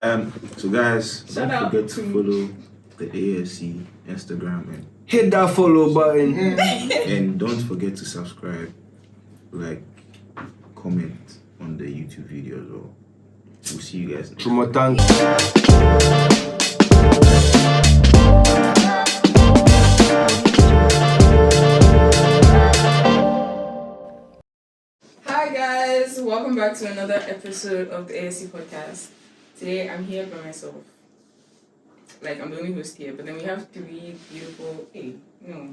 So guys, Shout don't out forget to to follow the ASC Instagram Hit that follow button. and don't forget to subscribe, like, comment on the YouTube video as well. We'll see you guys next time. Hi guys, welcome back to another episode of the ASC podcast. Today I'm here by myself. Like I'm the only host here, but then we have three beautiful,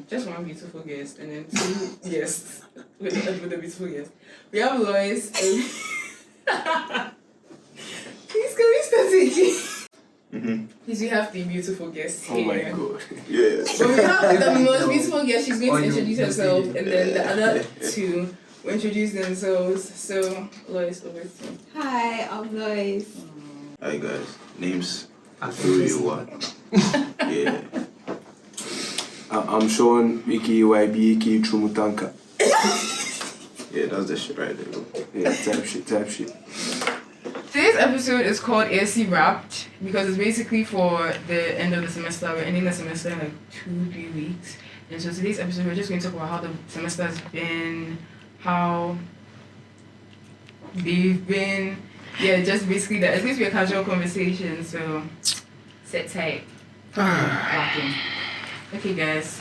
just one beautiful guest and then two guests with a beautiful guest. We have Lois and please can we start again? Please, we have the beautiful guest here. Oh my god. Yeah. But we have the most beautiful guest. She's going to introduce herself, and then the other two will introduce themselves. So, Lois, over to you. Hi, I'm Lois. Hi guys, name's Awuah. Yeah. I'm Sean, aka YB, aka Trumutanka. Yeah, that's the shit right there. Yeah, type shit. Today's episode is called ASC Wrapped because it's basically for the end of the semester. We're ending the semester in like 2-3 weeks. And so today's episode, we're just going to talk about how the semester has been, how they've been. Yeah, just basically that. It's going to be a casual conversation, so sit tight. Walking. Okay, guys.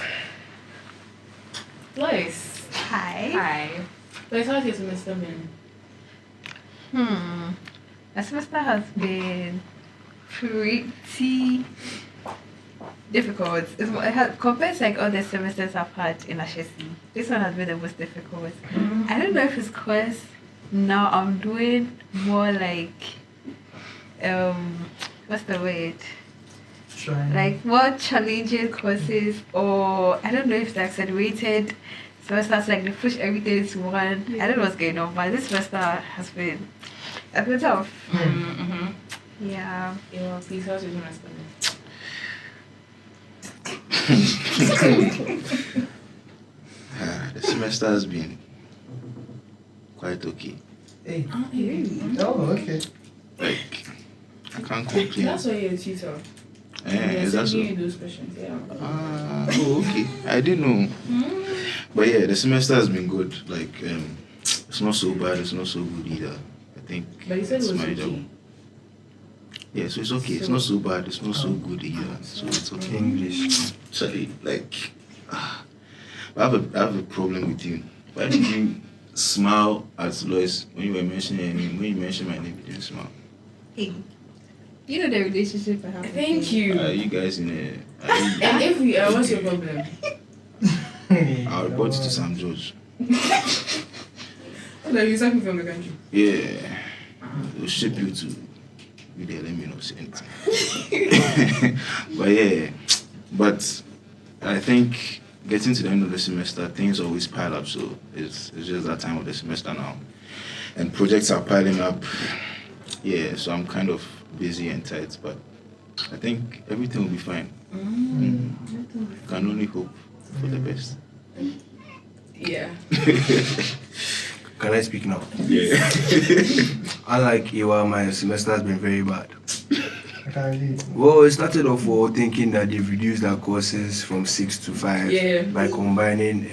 Lois. Hi. Lois, how's your semester been? The semester has been pretty difficult. Compared to like all the semesters I've had in Ashesi, this one has been the most difficult. I don't know if it's because now I'm doing more like what's the word? Like more challenging courses, or I don't know if it's accelerated semesters, like they push everything into one. I don't know what's going on, but this semester has been a bit tough. Yeah. Yeah, please, how's your semester been? The semester has been quite okay. Hey. Oh, really? Oh, okay. Like, I can't complain. That's why you're a tutor. Is that so? You those questions, yeah. Okay. I didn't know. But yeah, the semester has been good. Like, it's not so bad, it's not so good either. I think But you said it it's was manageable. okay. Yeah, so it's okay. It's not so bad, it's not so good either. So it's okay. English. Sorry, like, I have a problem with you. Why did you smile at Lois when you were mentioning your name? When you mentioned my name, you didn't smile. Hey, you know the relationship I have. with Thank him. you. Are you guys in a... And if we are, what's your problem? I'll report you to Sam George. No, you sent me from the country. Yeah. They'll ship you to... You there, let me not say anything. But yeah, but I think getting to the end of the semester, things always pile up, so it's just that time of the semester now. And projects are piling up. Yeah, so I'm kind of busy and tight, but I think everything will be fine. Can only hope for the best. Yeah. Can I speak now? Yeah. Unlike Awuah, my semester has been very bad. I can't relate. Well, it started off for thinking that they've reduced our courses from 6 to 5 Yeah. by combining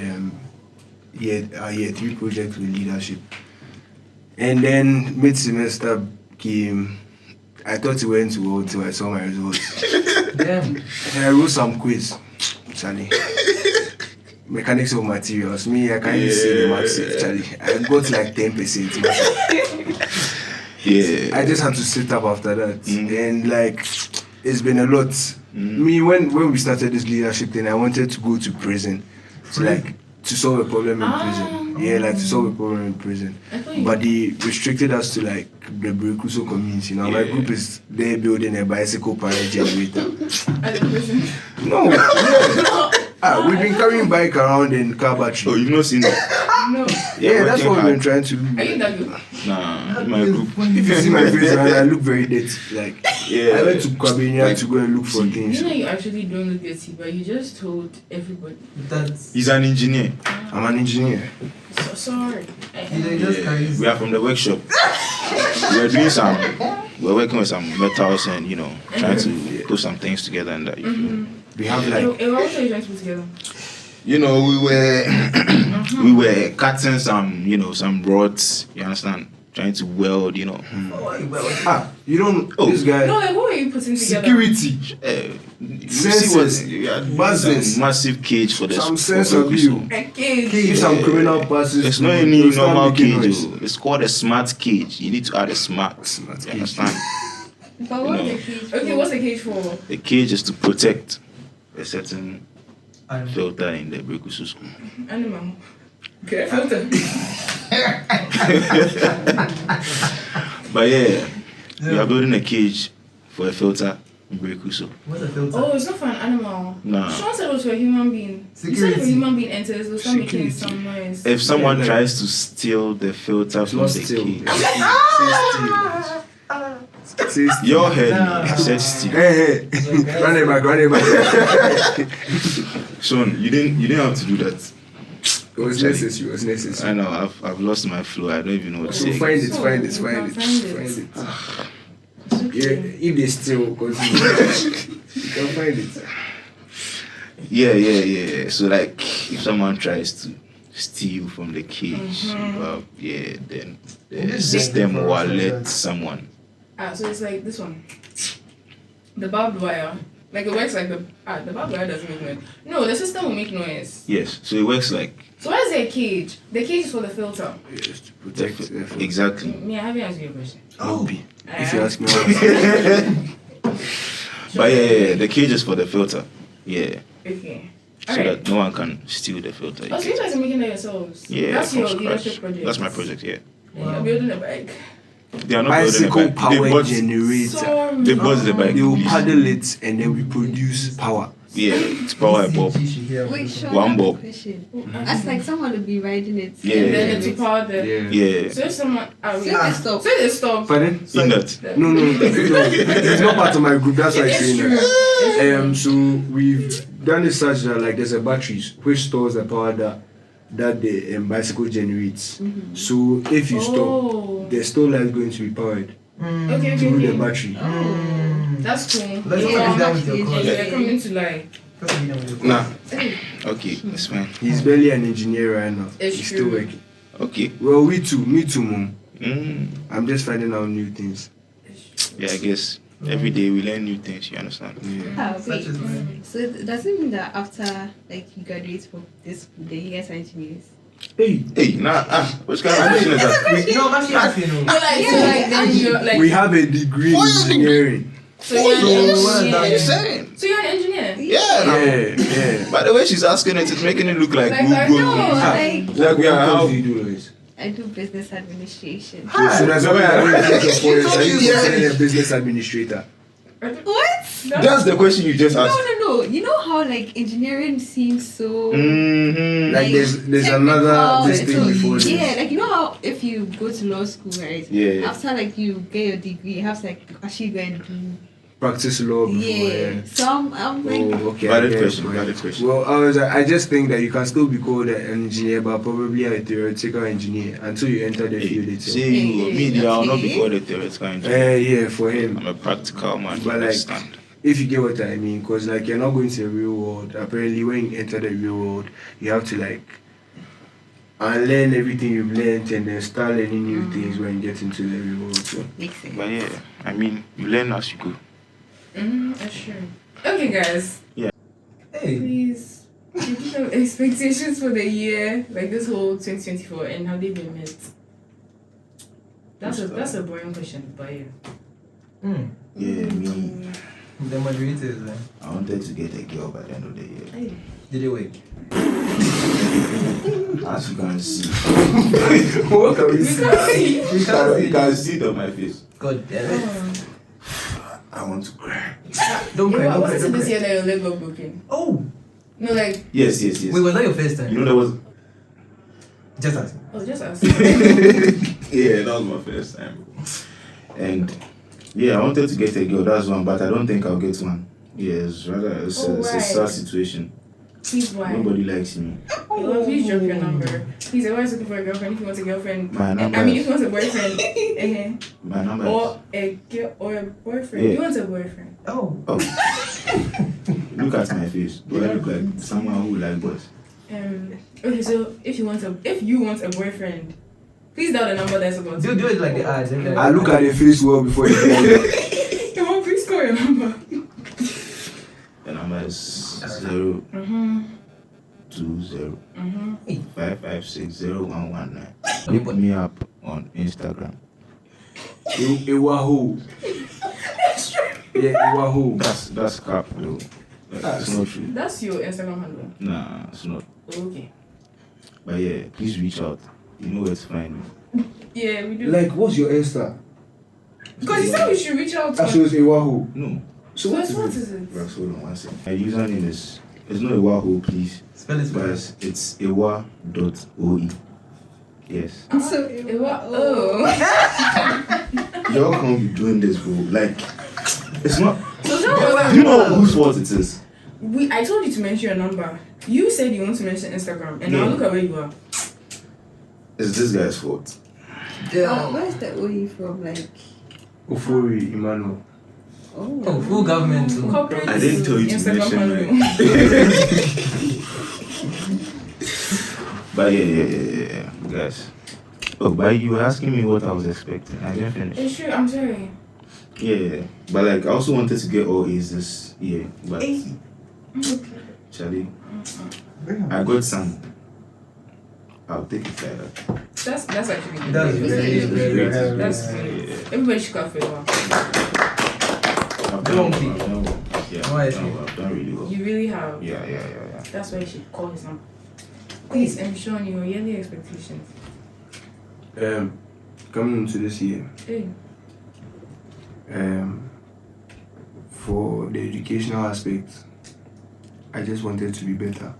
year 3 project with leadership. And then mid-semester came. I thought it went well until I saw my results. Damn. And I wrote some quiz. Charlie. Mechanics of materials. Me, I can't even see the marks, Charlie. I got like 10%. Yeah. I just had to sit up after that. And like, it's been a lot. Me, when we started this leadership thing, I wanted to go to prison. To solve a problem in prison. Yeah, like to solve a problem in prison. But they restricted us to like the Brekuso community. Now my group is there building a bicycle power generator. No. We've been carrying bike around in car battery. Oh, you've not seen it? No. Yeah, that's what we've been trying to do. Are you that good? Nah, in my group. If you see my face, man, I look very dirty. Like, Yeah. I went to Kwabenia to go and look for You things. know you actually don't look dirty, but you just told everybody. That's. He's an engineer. I'm an engineer. So sorry. He just carries. We are from the workshop. We are doing some we're working with some metals and trying to put some things together and that. We have like What are you trying to put together? We were cutting some rods. You understand? Trying to weld. you don't this guy No, like what were you putting together? security. You see what? You are doing Buses. some massive cage for the Some for sense the of you. whistle. A cage. Give some criminal passes. It's to- not any to start normal making cage. noise. It's called a smart cage. You need to add a smart. Smart You cage. understand? But what's the cage? Okay, what's the cage for? The cage is to protect a certain I'm filter in the Brekusu school. Animal. Okay, filter. But we are building a cage for a filter in Brekusu. What's a filter? Oh, it's not for an animal. Nah. Sean said it was for a human being. You said if a Security. human being enters, it'll start making Security. some noise. If someone like- tries to steal the filter from Not the still. cage, Say still. your head Nah. said steal. Hey, run it back. Sean, you didn't have to do that. It was necessary. I know I've lost my flow. I don't even know what to say. So find it. You can find it. It's Yeah, okay. if they still continue, you can find it. Yeah. So like, if someone tries to steal from the cage, then the system will alert someone. So it's like this one. The barbed wire. Like it works like the barbed wire doesn't make noise. No, the system will make noise. Yes. So it works like So why is there a cage? The cage is for the filter. Yes, to protect the filter. exactly. Me, I haven't asked you a question. I'll be. If you Uh, ask me what But the cage is for the filter. Yeah. Okay. So Alright. that no one can steal the filter. Oh, so you guys are making that yourselves? Yeah, That's from your scratch. leadership project. That's my project. Yeah. And you're building a bike. They are not bicycle building a bike. power generator. Sorry. They bought the bike. They will please. paddle it and then we produce power. Yeah, to power a bulb. Wait, Sean, One I have a bulb. question. That's like someone would be riding it. Yeah. And then to power the. Yeah. So if someone. Say they stop. Say they stop. Pardon? In that. No, it's not part of my group. That's why I'm It's saying true. that. It's true. So we've done research that like there's a batteries which stores the power that the bicycle generates. So if you stop, Oh. the still light going to be powered Okay. through the battery. That's cool. Let's Yeah. get down with your And cause. you're coming to lie. Nah. Okay, that's fine. He's barely an engineer right now. It's He's true. still working. Okay. Well, me too, mom. Mm. I'm just finding out new things. Yeah, I guess every day we learn new things. You understand? Yeah. Wait, so does it mean that after like you graduate from this school, then you guys are engineers? Hey, Hey, which kind of question is that? No, I'm asking you. So like then you're like. we have a degree in engineering. So you're an what engineer. What are you saying? So you're an engineer. Yeah. By the way, she's asking it, it's making it look like Like, Google. No, like Like we are What how? do you do, Lois? I do business administration. So that's why I went to the forest. Are you considered a business administrator? What? That's the question you just asked. No. You know how like engineering seems so Mm-hmm. Like there's technical, another this thing so- before this. Yeah, like you know how if you go to law school, right? Yeah. After like you get your degree, you have to like actually go and do. Practice law before. Yeah. So I'm like. Oh, okay. Valid I get question, your point. valid question. Well, I just think that you can still be called an engineer, but probably a theoretical engineer until you enter the field Hey, itself. say you, me, I'll not be Okay. called a theoretical engineer. Yeah, for him. I'm a practical man. But You like, understand? if you get what I mean, because like you're not going to the real world. Apparently, when you enter the real world, you have to like unlearn everything you've learned and then start learning new things when you get into the real world. So. Makes sense. But yeah, I mean, you learn as you go. That's true. Okay, guys. Hey, Please. Do you have expectations for the year, like this whole 2024, and have they been met? That's a boring question, but yeah. Yeah, me. the moderators, man. I wanted to get a girl by the end of the year. Did they wait? As you can see. What can we We see? can't see. You can see it on my face. God damn it. I want to cry. Don't cry, don't Was cry, it don't this cry. year that your leg got broken? Oh! No, like, Yes. Wait, was that your first time? You know, there was. Just ask. oh, just ask. Yeah, that was my first time. And yeah, I wanted to get a girl, that's one, but I don't think I'll get one. Yeah, it's rather it's a sad situation. Please, why? Nobody likes me. Well, please drop your number. Please, everyone's looking for a girlfriend if you want a girlfriend. My number. I mean, if you want a boyfriend. My number. Or a girl or a boyfriend. Yeah. You want a boyfriend? Oh. Look at my face. Do I look like someone who like boys? Okay, so if you want a boyfriend, please dial the number that's about. Do it like the ads. I look at the face well before you tell me. Come on, please call your number. The number is 020 5560119. Look me up on Instagram. Awuah. Yeah, Awuah. That's crap though. It's not true. That's your Instagram handle. Nah, it's not. Okay. But yeah, please reach out. You know where to find me. Yeah, we do. Like, what's your Insta? Because you said we should reach out. I chose Awuah. No. So What what is is it? it? Rex, hold on one second. My username is, it's not Awuah, please. Spell it But first. it's awuah.oe. Yes. So Y'all can't be doing this, bro. Like, it's not. So that Do you know whose fault it is? I told you to mention your number. You said you want to mention Instagram, and now Yeah. look at where you are. It's this guy's fault. where's the OE from? Like, Ofori Emmanuel. Oh, full government too. Corporate I didn't tell you to Instagram mention handle. But yeah, guys. Oh, but you were asking me what I was expecting. I didn't finish. It's true. I'm sorry. Yeah, but like I also wanted to get all A's this year, but Charlie, I got some. I'll take it like that. That's actually good. That's It's very great. good. That's Yeah. good. Everybody should clap for you. I've Don't done keep. well. Yeah, Why is I've done really well. You really have. Yeah. That's why you should call his number. Please, Sean, your yearly expectations. Coming into this year, Hey. for the educational aspect, I just wanted to be better.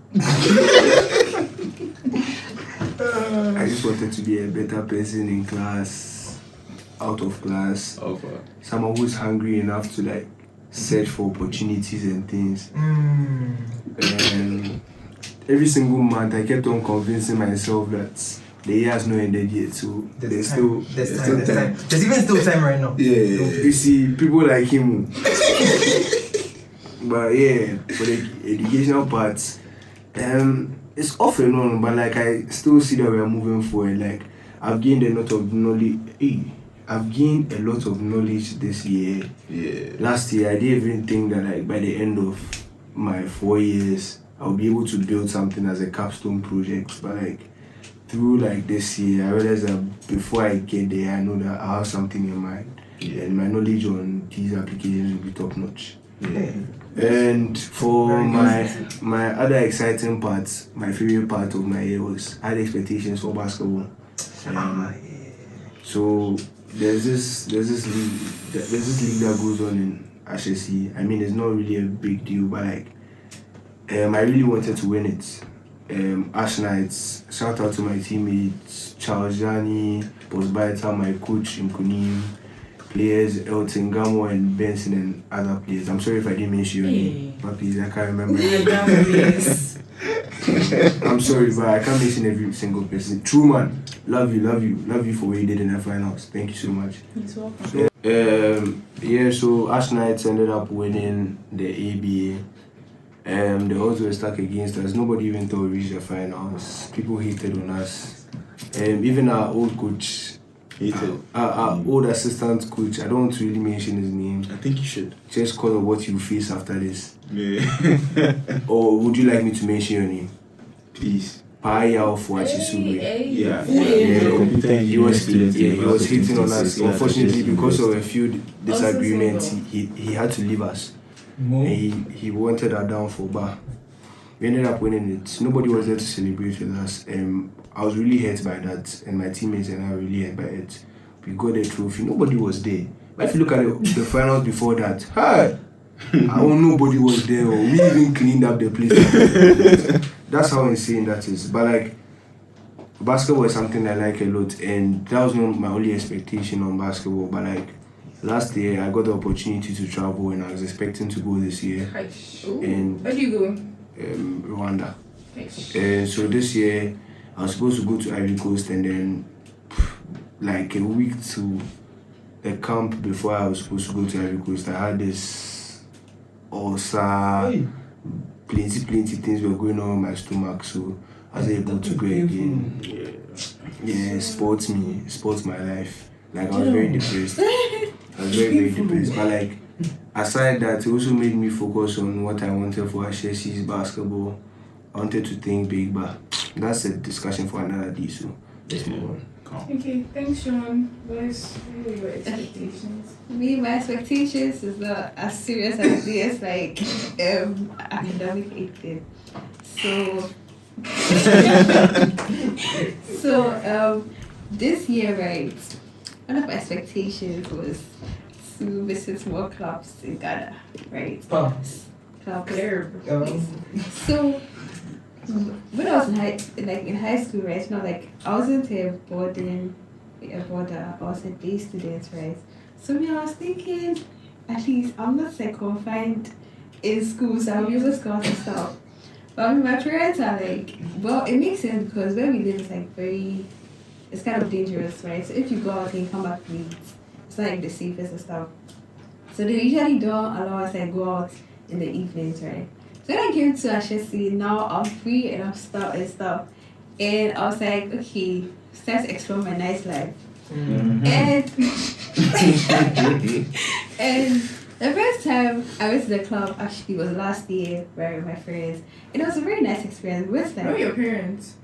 I just wanted to be a better person in class, out of class, someone who's hungry enough to like search for opportunities and things. And every single month, I kept on convincing myself that the year has not ended yet, so there's still time. There's even still time right now. Yeah. You see, people like him. But yeah, for the educational part, it's off and on, but like I still see that we're moving forward. Like I've gained a lot of knowledge. I've gained a lot of knowledge this year. Yeah. Last year, I didn't even think that like by the end of my 4 years, I'll be able to build something as a capstone project. But like through like this year, I realized that before I get there, I know that I have something in mind, and my knowledge on these applications will be top notch. Yeah. And for my other exciting parts, my favorite part of my year was I had expectations for basketball. So there's this league that goes on in Ashesi. I mean, it's not really a big deal, but like I really wanted to win it. Ash Nights, shout out to my teammates Charles Jani, Postbaita, my coach in Kunim, players Elton Gamo and Benson and other players. I'm sorry if I didn't mention your name, but please, I can't remember. I'm sorry, but I can't mention every single person. True man, love you for what you did in the finals. Thank you so much. He's welcome. So Ash Knights ended up winning the ABA. The odds were stuck against us. Nobody even thought we reached the finals. People hated on us. Even our old coach, our old assistant coach, I don't want to really mention his name. I think you should. Just because of what you face after this. Yeah. Or would you like me to mention your name? Please. Paya for Achisube. Yeah. He was hitting on us. Unfortunately, because of a few disagreements, he had to leave us. And he wanted our downfall, but we ended up winning it. Nobody was there to celebrate with us. I was really hurt by that, and my teammates and I were really hurt by it. We got the trophy. Nobody was there. But if you look at the finals before that, hi, nobody was there. Or we even cleaned up the place. That's how insane that is. But like, basketball is something I like a lot, and that was not my only expectation on basketball. But like, last year I got the opportunity to travel, and I was expecting to go this year. And where do you go? Rwanda. So this year, I was supposed to go to Ivory Coast, and then like a week to a camp before I was supposed to go to Ivory Coast, I had this ulcer, plenty things were going on in my stomach, so I was able to go again. Yeah, sports my life. Like I was very depressed. I was very depressed. But like aside that, it also made me focus on what I wanted for Ashesi's basketball. I wanted to think big, but that's a discussion for another day. So let's move on. Okay, thanks, Sean. What are your expectations? My expectations is not as serious as this, like academic 18. So this year, right, one of my expectations was to visit more clubs in Ghana, right? Pubs. Clubs. Flair. So when I was in high school, right, I wasn't a border, I was a day student, right? So I was thinking, at least I'm not like confined in school, so I'll be able to go out and stuff. But my parents are like, well, it makes sense because where we live is like it's kind of dangerous, right? So if you go out and you come back late, it's not like the safest and stuff. So they usually don't allow us like go out in the evenings, right? So when I came to Ashesi, now I'm free and I'm stuff. And I was like, okay, start to explore my nice life. Mm-hmm. And the first time I went to the club actually was last year with my friends. And it was a very nice experience. We went Where are your parents?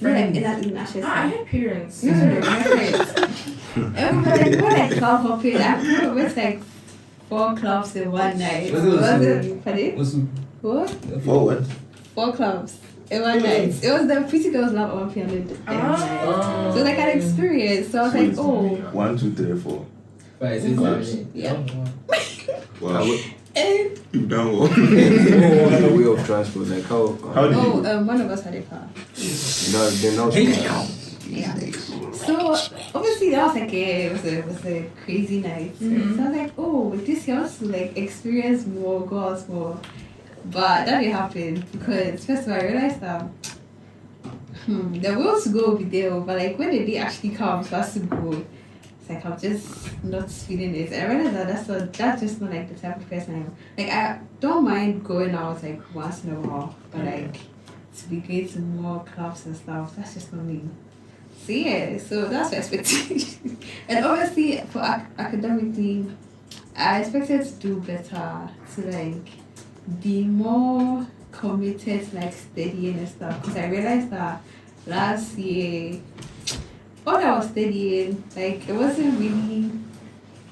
in Ashesi. I had parents. No, my friends. And we were club hopping. I went like 4 clubs in one night. Was it? Pardon? What? For what? 4 clubs in one night. It was the Pretty Girls Love on piano night. So it was like an experience. So I was like, oh. 1, 2, 3, 4. Right, is it family? Yeah. Wow. And You've done well. The way of transport, like how How did you? one of us had a car. Yeah. So obviously that was like it was a crazy night. Mm-hmm. So I was like, oh, this year I want to like experience more, go out more. But that didn't happen because first of all I realized that the will to go will be there, but like when the day actually comes for us to go, it's like I'm just not feeling it. And I realized that that's just not like the type of person I am. Like I don't mind going out like once in a while, but like to be going to more clubs and stuff, that's just not me. So yeah, so that's my expectation. And obviously for academically, I expected to do better, to like be more committed to like studying and stuff. Because I realized that last year, what I was studying, like it wasn't really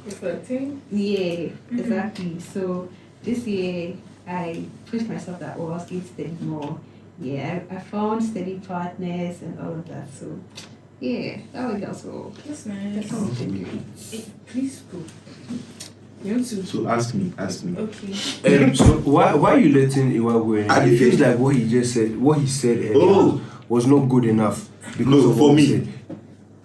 reflecting. Yeah, exactly. So this year I pushed myself that I was going to study more. Yeah, I found study partners and all of that. So yeah, that was also. That's nice. That's all. Please go. You want to? So ask me. Okay. so why are you letting Iwa go in? It feels like what he said earlier was not good enough because of for what me. he said.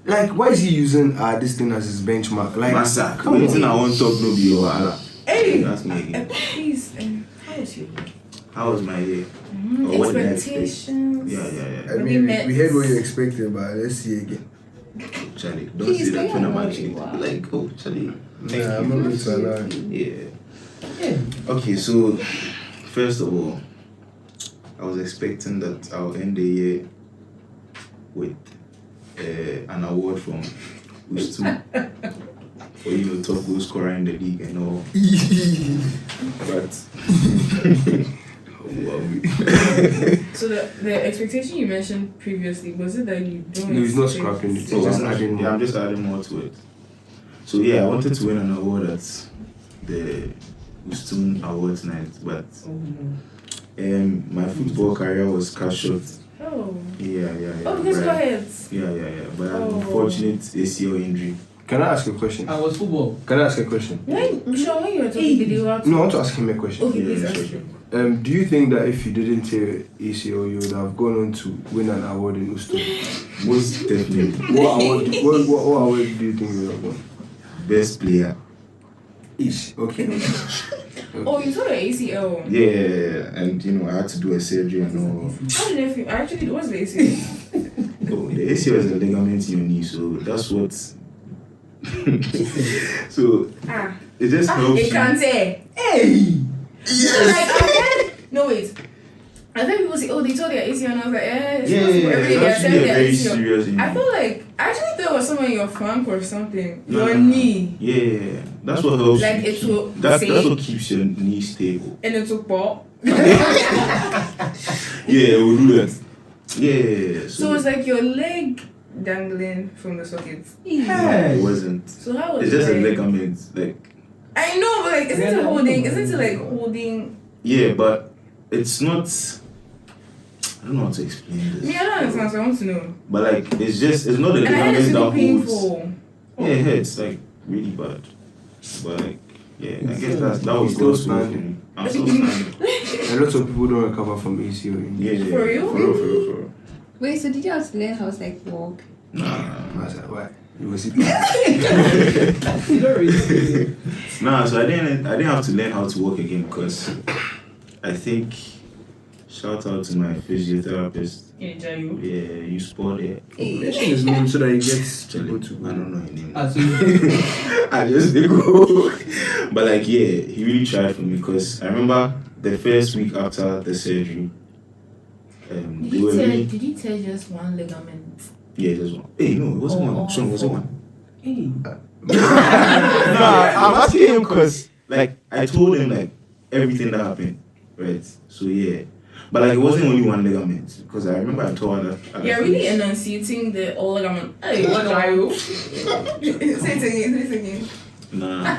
Like, why is he using this thing as his benchmark? Like, Massa, come on. I want to talk no be your wahala. Hey! Ask me again. Please, how was your year? How was my year? Or what did I expect? Expectations. Yeah. I mean, we heard what you expected, but let's see again. Charlie, don't say that when I'm actually like, oh, Charlie. Thank I'm you. not going to allow it. Yeah. Okay, so first of all, I was expecting that I'll end the year with an award from Ustum for top goal scorer in the league and all. But So the expectation you mentioned previously, was it that you don't? No, he's not scrapping it. So I'm just adding more to it. So yeah, I wanted to win an award at the Ustum Awards night, but my football career was cut short. Oh. Yeah. Oh, because go ahead. Yeah. But unfortunate ACL injury. Can I ask a question? I was football. Can I ask a question? When you were talking, did you want to? No, I want to ask him a question. Okay, please Yeah, ask sure. him. Do you think that if you didn't tear ACL, you would have gone on to win an award in Ustum? Most definitely. What award do you think you would have won? Best player. Ish. Okay. Oh, you saw your ACL. Yeah, and I had to do a surgery and all. How did it feel? Actually, it was the ACL. Oh, the ACL is a ligament in your knee, so that's what. So it just helps. It can't say. Hey. No wait. I think people say, oh, they told their ACL, and I was like, it's Yeah, that's actually a very serious injury. I feel like I actually thought it was somewhere in your flank or something. Your knee. Yeah, that's what helps. Like it will That's what keeps your knee stable. And it will pop. Yeah, we'll do that. Yeah. So it's like your leg dangling from the socket. No, it wasn't. So how was It's just a like, ligament, like. I know, but like, isn't it like holding? Yeah, but it's not. I don't know how to explain this. Me, I don't understand, so I want to know. But like, it's not the And I heard it's ligament that really holds. painful. Yeah, it hurts like really bad. But like, yeah, I guess that was still God's will for standing. me. I'm still standing. A lot of people don't recover from ACL. Yeah. For real? For real. Wait, so did you have to learn how to like walk? Nah. I was like, why? You was it? Nah, so I didn't have to learn how to walk again because I think shout out to my physiotherapist. Yeah, you spot it. Mention his name so that he gets to Actually, go to. I don't know his name. Ah, so I just did go. But like, yeah, he really tried for me because I remember the first week after the surgery. Did they were really, you tear just one ligament? yeah, just one. Hey, no, it wasn't one. Sean, was it one? hey, Nah, I'm asking him because, like, I told him, like, everything that happened, right? So, yeah. But, like, it wasn't only one ligament because I remember I told her that. You're really enunciating the all ligament. Hey, what are you? Say it again. Nah.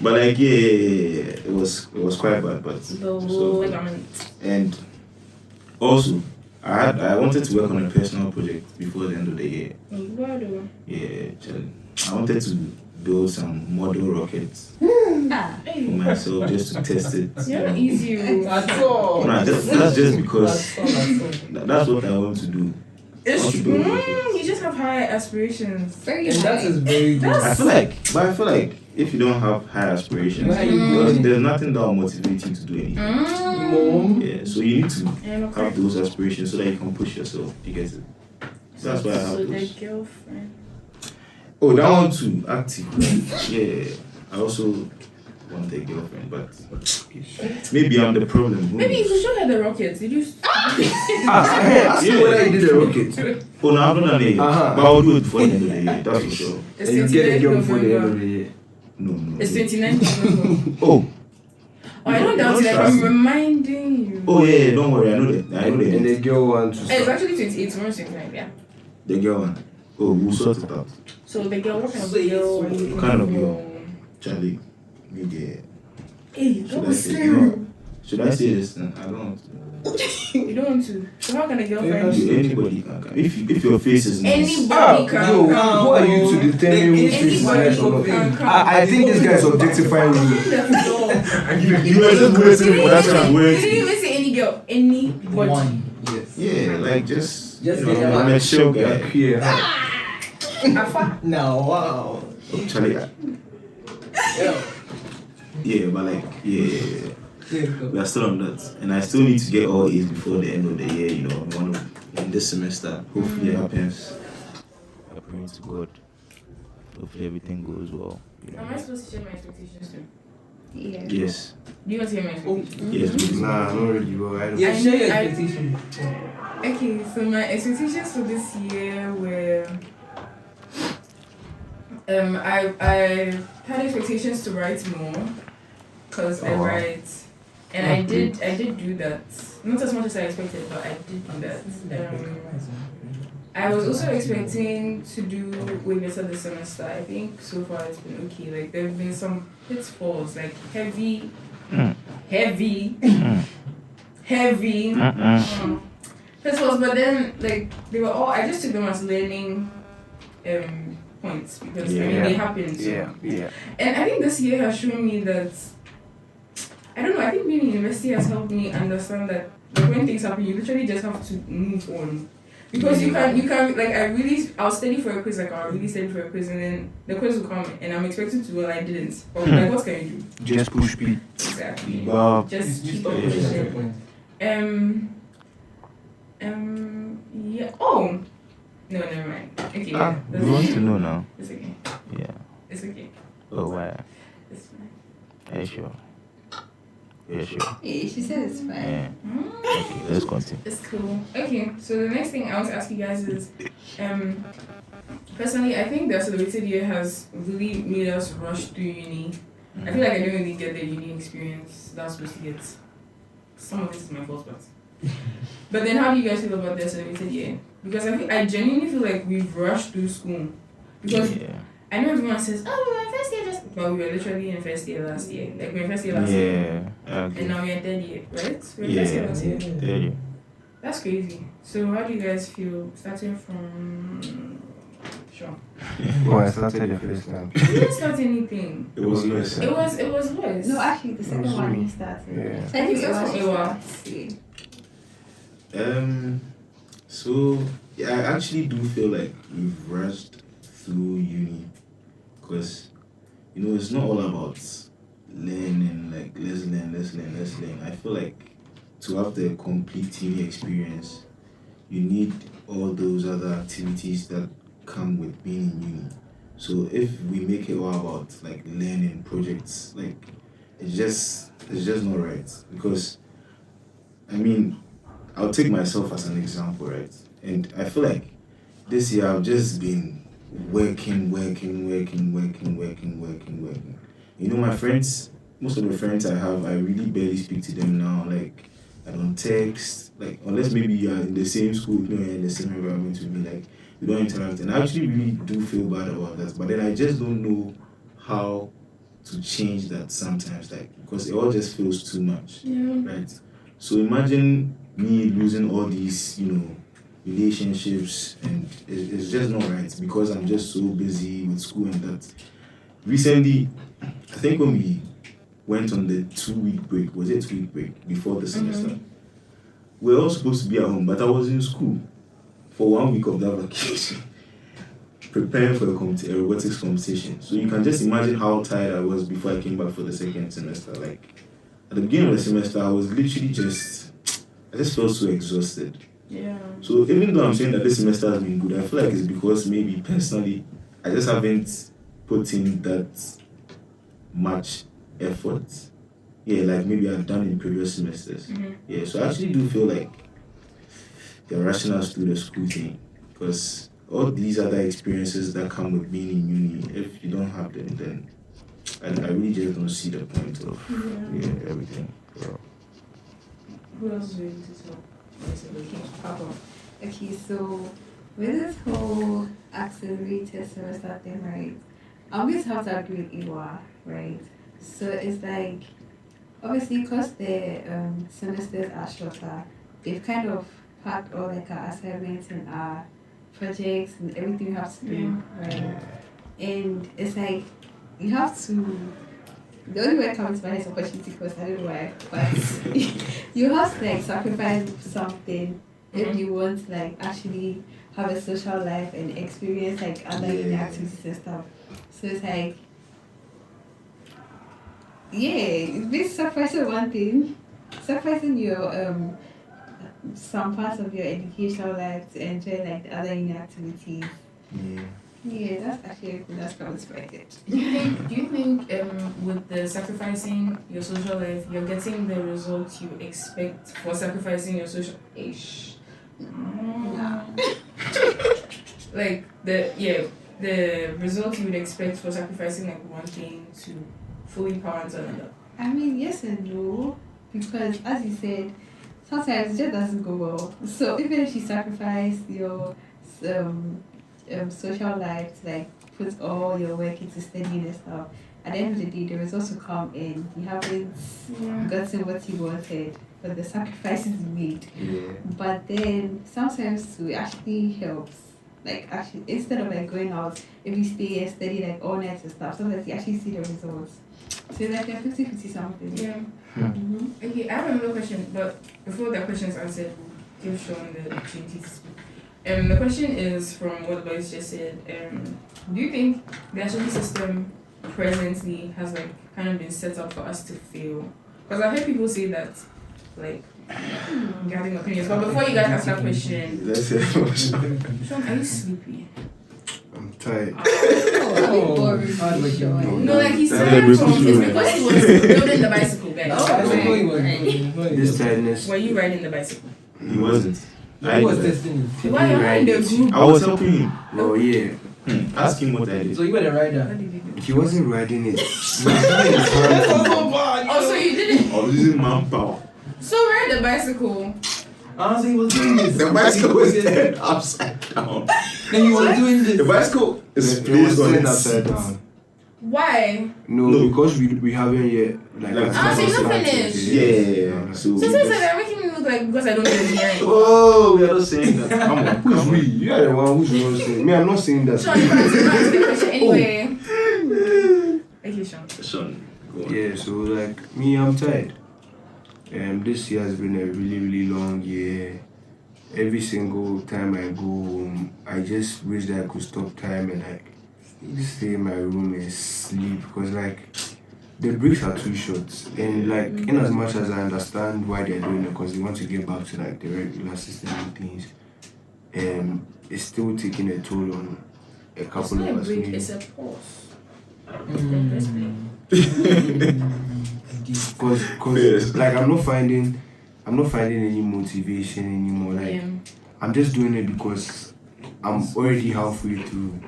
But, like, yeah, it was quite bad, but. The ligament. And also, I wanted to work on a personal project before the end of the year. Yeah, Charlie. I wanted to build some model rockets for myself just to test it. You're not easy. that's all. Nah, that's just because that's what I want to do. It's I want to true. build rockets. You just have high aspirations. Very And that high. is very good. I feel like if you don't have high aspirations, Where are you going? there's nothing that will motivate you to do anything. Mom. Yeah, so you need to And have those aspirations so that you can push yourself. You get it? So that's why I have so the those. girlfriend. Oh, that one too, active. Yeah, I also want a girlfriend, but maybe I'm the problem. Who Maybe you knows? should show her the rockets. Did you? Ask him whether he did a rocket. Oh, no, I've not done it yet. Uh-huh. But I'll do it before the end of the year, that's for sure. It's And you get a 29th girl before the end of November. the year. No. It's 29th November. Oh. Oh, I don't doubt it. Like, I'm reminding you. Oh, yeah, don't worry, I know that. I know And that. the girl wants to It's start. actually 28. Tomorrow's 29. Yeah. The girl one. Oh, we'll sort it out. So the girl, what kind of girl? are you looking Kind of for? girl. Charlie, me there. Hey, Should that I was say scary. no? Should I say this? I don't want to. You don't want to. So how can a girlfriend? Anybody can come. If your face is nice. Anybody can Yo, come. who are you to determine who's face is nice or Anybody not? can come. I think this guy is objectifying me. Open the door. You were just waiting for that You chance. didn't even say any girl. Anybody. One. Yes. Yeah, like just Just you know, get I'm a chill guy. Here. Afa. Now, wow. Charlie, Yeah. yeah, but like, yeah. There you We go. are still on that, and I still need to get all A's before the end of the year. You know, in this semester. Hopefully, it happens. I'm praying to God. Hopefully, everything goes well. You Am I supposed to share my expectations too? Yeah. Yes, Do you want to hear my expectations? yes, please. Nah, not really, bro. I don't. Yeah, share your I- expectation. Okay, so my expectations for this year were I had expectations to write more because I Oh. write and I did do that. Not as much as I expected, but I did do that. I was also expecting to do way better this semester. I think so far it's been okay. Like there have been some pitfalls, like heavy pitfalls, but then like they were all. I just took them as learning points because I mean they happened. So. Yeah. And I think this year has shown me that I don't know. I think being in university has helped me understand that like, when things happen, you literally just have to move on. Because you can like I'll study for a quiz, like I'll really study for a quiz, and then the quiz will come and I'm expected to do, well, I didn't. But like, what can you do? Just push P. Exactly. Wow. Just keep Stop on pushing that pushing. point. Yeah. Oh. No, never mind. Okay. Yeah. We want to know now. It's okay. Yeah. It's okay. Oh, why? It's fine. Are you sure? Yeah, sure. Yeah, she said it's fine. Yeah. Okay, let's continue. It's cool. Okay, so the next thing I want to ask you guys is, personally, I think the accelerated year has really made us rush through uni. I feel like I didn't really get the uni experience that I was supposed to get. Some of it is my fault, but then how do you guys feel about the accelerated year? Because I genuinely feel like we've rushed through school. Because Yeah. I know everyone says, oh, we were in first year but we were literally in first year last year. Like, we were in first year last year. Yeah. And now we're in third year, right? We're in Yeah. first year last year. Tell you. That's crazy. So how do you guys feel starting from... Sure. Oh, I started the first time. You didn't start anything. It was less. It was Lois. No, actually, the second one he started. Yeah. So I think it was Awuah. So yeah, I actually do feel like we've rushed through uni, because it's not all about learning, like let's learn. I feel like to have the complete uni experience, you need all those other activities that come with being in uni. So if we make it all about like learning projects, like it's just not right. Because I mean, I'll take myself as an example, right? And I feel like this year I've just been working. My friends, most of the friends I have, I really barely speak to them now. Like, I don't text, like, unless maybe you're in the same school, you're in the same environment with me, like, we don't interact. And I actually really do feel bad about that. But then I just don't know how to change that sometimes, like, because it all just feels too much, right? So imagine me losing all these, relationships, and it's just not right because I'm just so busy with school and that. Recently, I think when we went on the 2-week break, was it 2-week break before the semester? We were all supposed to be at home, but I was in school for 1 week of that vacation, preparing for a robotics competition. So you can just imagine how tired I was before I came back for the second semester. Like, at the beginning of the semester, I was literally I just felt so exhausted. Yeah. So even though I'm saying that this semester has been good, I feel like it's because maybe personally, I just haven't put in that much effort. Yeah, like maybe I've done in previous semesters. Yeah, so I actually do feel like the rationals through the school thing, because all these other experiences that come with being in uni, if you don't have them, then I really just don't see the point of everything. So. Who else is ready to talk? Papa. Okay, so with this whole accelerated semester thing, right? I always have to agree with Awuah, right? So it's like, obviously, because the semesters are shorter, they've kind of packed all like our assignments and our projects and everything we have to do, right? And it's like, you have to, the only way I come to my is opportunity cost, I don't know why, but you have to like sacrifice something if you want to like actually have a social life and experience like other uni activities and stuff. So it's like, it's basically sacrificing one thing, sacrificing your some parts of your educational life to enjoy like the other uni activities. Yeah, that's actually everything that's come to my head. Do you think with the sacrificing your social life, you're getting the results you expect for sacrificing your social ish? Like the results you would expect for sacrificing like one thing to fully power into another. I mean, yes and no, because as you said, sometimes it just doesn't go well. So even if you sacrifice your social life to like put all your work into studying and stuff, at the end of the day, the results will come and you haven't gotten what you wanted for the sacrifices you made. But then sometimes it actually helps. Like actually, instead of like going out, if you stay and study like all night and stuff, sometimes you actually see the results. So like a 50-50 something. Yeah. Okay, I have another question, but before that question is answered, we'll give Sean the opportunity to speak. The question is from what Lois just said. Do you think the Ashesi system presently has like kind of been set up for us to fail? Because I've heard people say that, like, getting opinions. But before you guys ask that question, Let's say Sean, are you sleepy? I'm tired. No, like he said That's from a it's bit because he was building the bicycle, guys. This tiredness. Were you riding the bicycle? he wasn't. Who was testing you? Why are you in the group? I was helping him. Oh yeah. Ask him what I did. So you were the What rider. did you do? He wasn't riding it. He was doing his hand. Oh, so you didn't. I was using manpower. So ride the bicycle. So he was doing this. The bicycle was dead upside down. Then you were doing this. The bicycle is It was placed on turned its upside seat. down. Why? No, because we haven't yet like. Ah, so you not started. finished? Yeah. So So it's like they're making me look like because I don't know the hearing. oh, we are not saying that. Come on, Who's come we? on. You are the one who's not saying. Me, I'm not saying that. Sean, you can't answer the question anyway. Okay, Sean. Sean, go on. Yeah, so like me, I'm tired. This year has been a really, really long year. Every single time I go home, I just wish that I could stop time and like stay in my room and sleep because like the breaks are too short. And like in as much as I understand why they're doing it because they want to get back to like the regular system and things, it's still taking a toll on a It's couple not a of us. break, maybe. it's a pause. Cause like I'm not finding any motivation anymore. Like I'm just doing it because I'm already halfway through.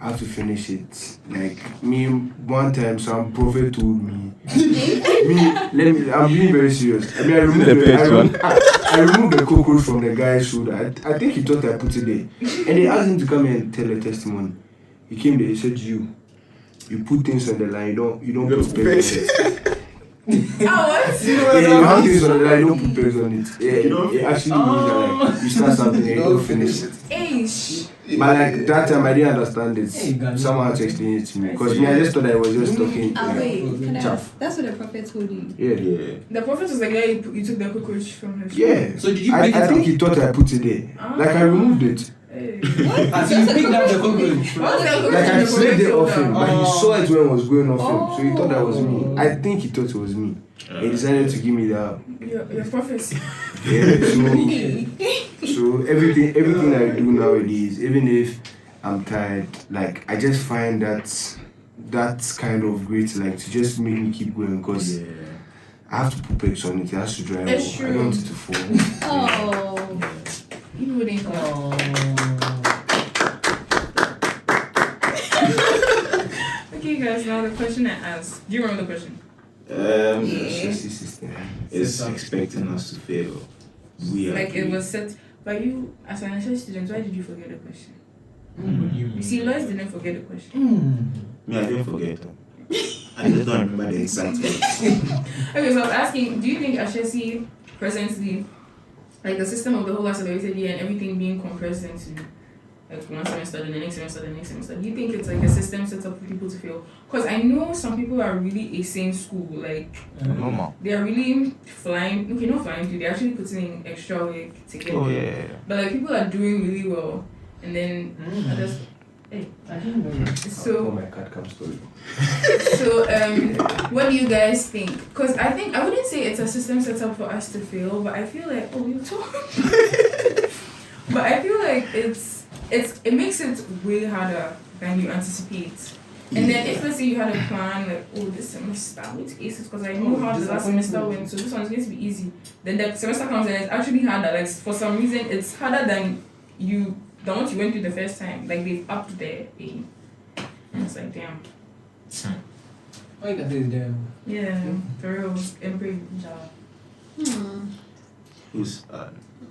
I have to finish it. Like me one time some prophet told me I'm being very serious. I mean I removed the cockroach from the guy's shoulder. I think he thought I put it there. And they asked him to come and tell a testimony. He came there, he said you put things on the line, you don't put pegs on it. What? Yeah, you have things on the line, you don't put pegs on it. Yeah, it actually means that like you start something and you don't finish it. Ish. But like that time I didn't understand it. Hey, God. Someone had to explain it to me. Because I just thought I was just talking. Wait, can I Chaff. ask? That's what the prophet told you. Yeah. Yeah. The prophet was like, yeah, you took the cockroach from her. Yeah. So did you I pick it think up? he thought I put it there. Like I removed it. Hey. So you picked up the cockroach. What was the cockroach Like I in the slipped it off him. shoulder? But he saw it when it was going off him. So he thought that was me. I think he thought it was me. He decided to give me that. Your prophecy. Yeah. So everything I do nowadays, even if I'm tired, like I just find that's kind of great, like to just make me keep going because I have to put pegs on it. It has to dry It's off. I true. don't want it to fall. Oh. You wouldn't know. Okay, guys, now the question I asked. Do you remember the question? Ashesi system. It's expecting us to fail. We are Like it was set by you as an Ashesi student. Why did you forget the question? You You see, Lois didn't forget the question. Me, I didn't forget. I just don't remember the exact words. Okay, so I was asking, do you think Ashesi presently, like the system of the whole accelerated year and everything being compressed into like one semester, then the next semester, the next semester, do you think it's like a system set up for people to fail? Because I know some people are really acing school, like Normal. they are really flying, okay, not flying through, they're actually putting in extra work to get Oh there. yeah. But like people are doing really well, and then others. Hey, I didn't know that. so my cat comes story. so what do you guys think? Because I think I wouldn't say it's a system set up for us to fail, but I feel like you talk. But I feel like it makes it way harder than you anticipate. And then if let's say you had a plan like, this semester I'm going to ace it because I know how the last semester went, so this one's going to be easy. Then the semester comes and it's actually harder. Like for some reason it's harder than what you went through the first time. Like they've upped their aim. And it's like damn. All you can say is damn. Yeah, for real. Embrace job. Who's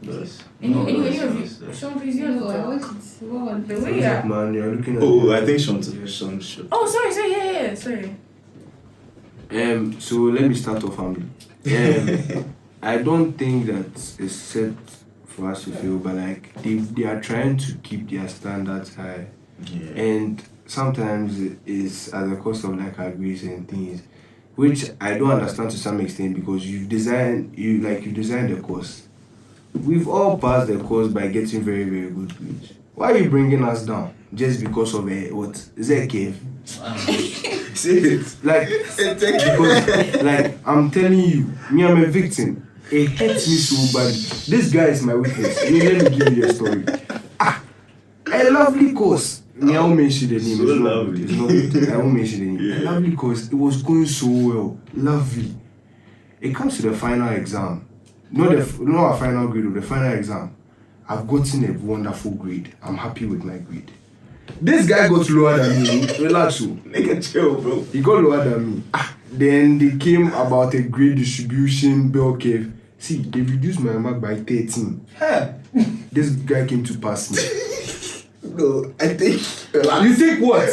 Lois? Any of you? Lois. Sean, please, you have to No, I talk. want it. The What's way up, man? You're looking at Oh, I think Sean should. Oh, sorry, yeah, sorry. So let me start off, family. I don't think that it's set for us to fail, but like they are trying to keep their standards high, Yeah. and sometimes it is at the cost of like our grace and things, which I don't understand to some extent because you've designed the course, we've all passed the course by getting very, very good grades. Why are you bringing us down just because of what? Is that a cave? See it. Like, because, like, I'm telling you, me, I'm a victim. It hurts me so bad. This guy is my witness. Let me give you a story. A lovely course. Me, I won't mention the name. So It's not lovely. good. It's not good. I won't mention the name. Yeah. A lovely course. It was going so well. Lovely. It comes to the final exam. Not a final grade, but the final exam. I've gotten a wonderful grade. I'm happy with my grade. This guy got lower than me. Relax, you. Nigga, chill, bro. He got lower than me. Then they came about a grade distribution bell curve. See, they reduced my mark by 13. This guy came to pass me. No, I think. You think what?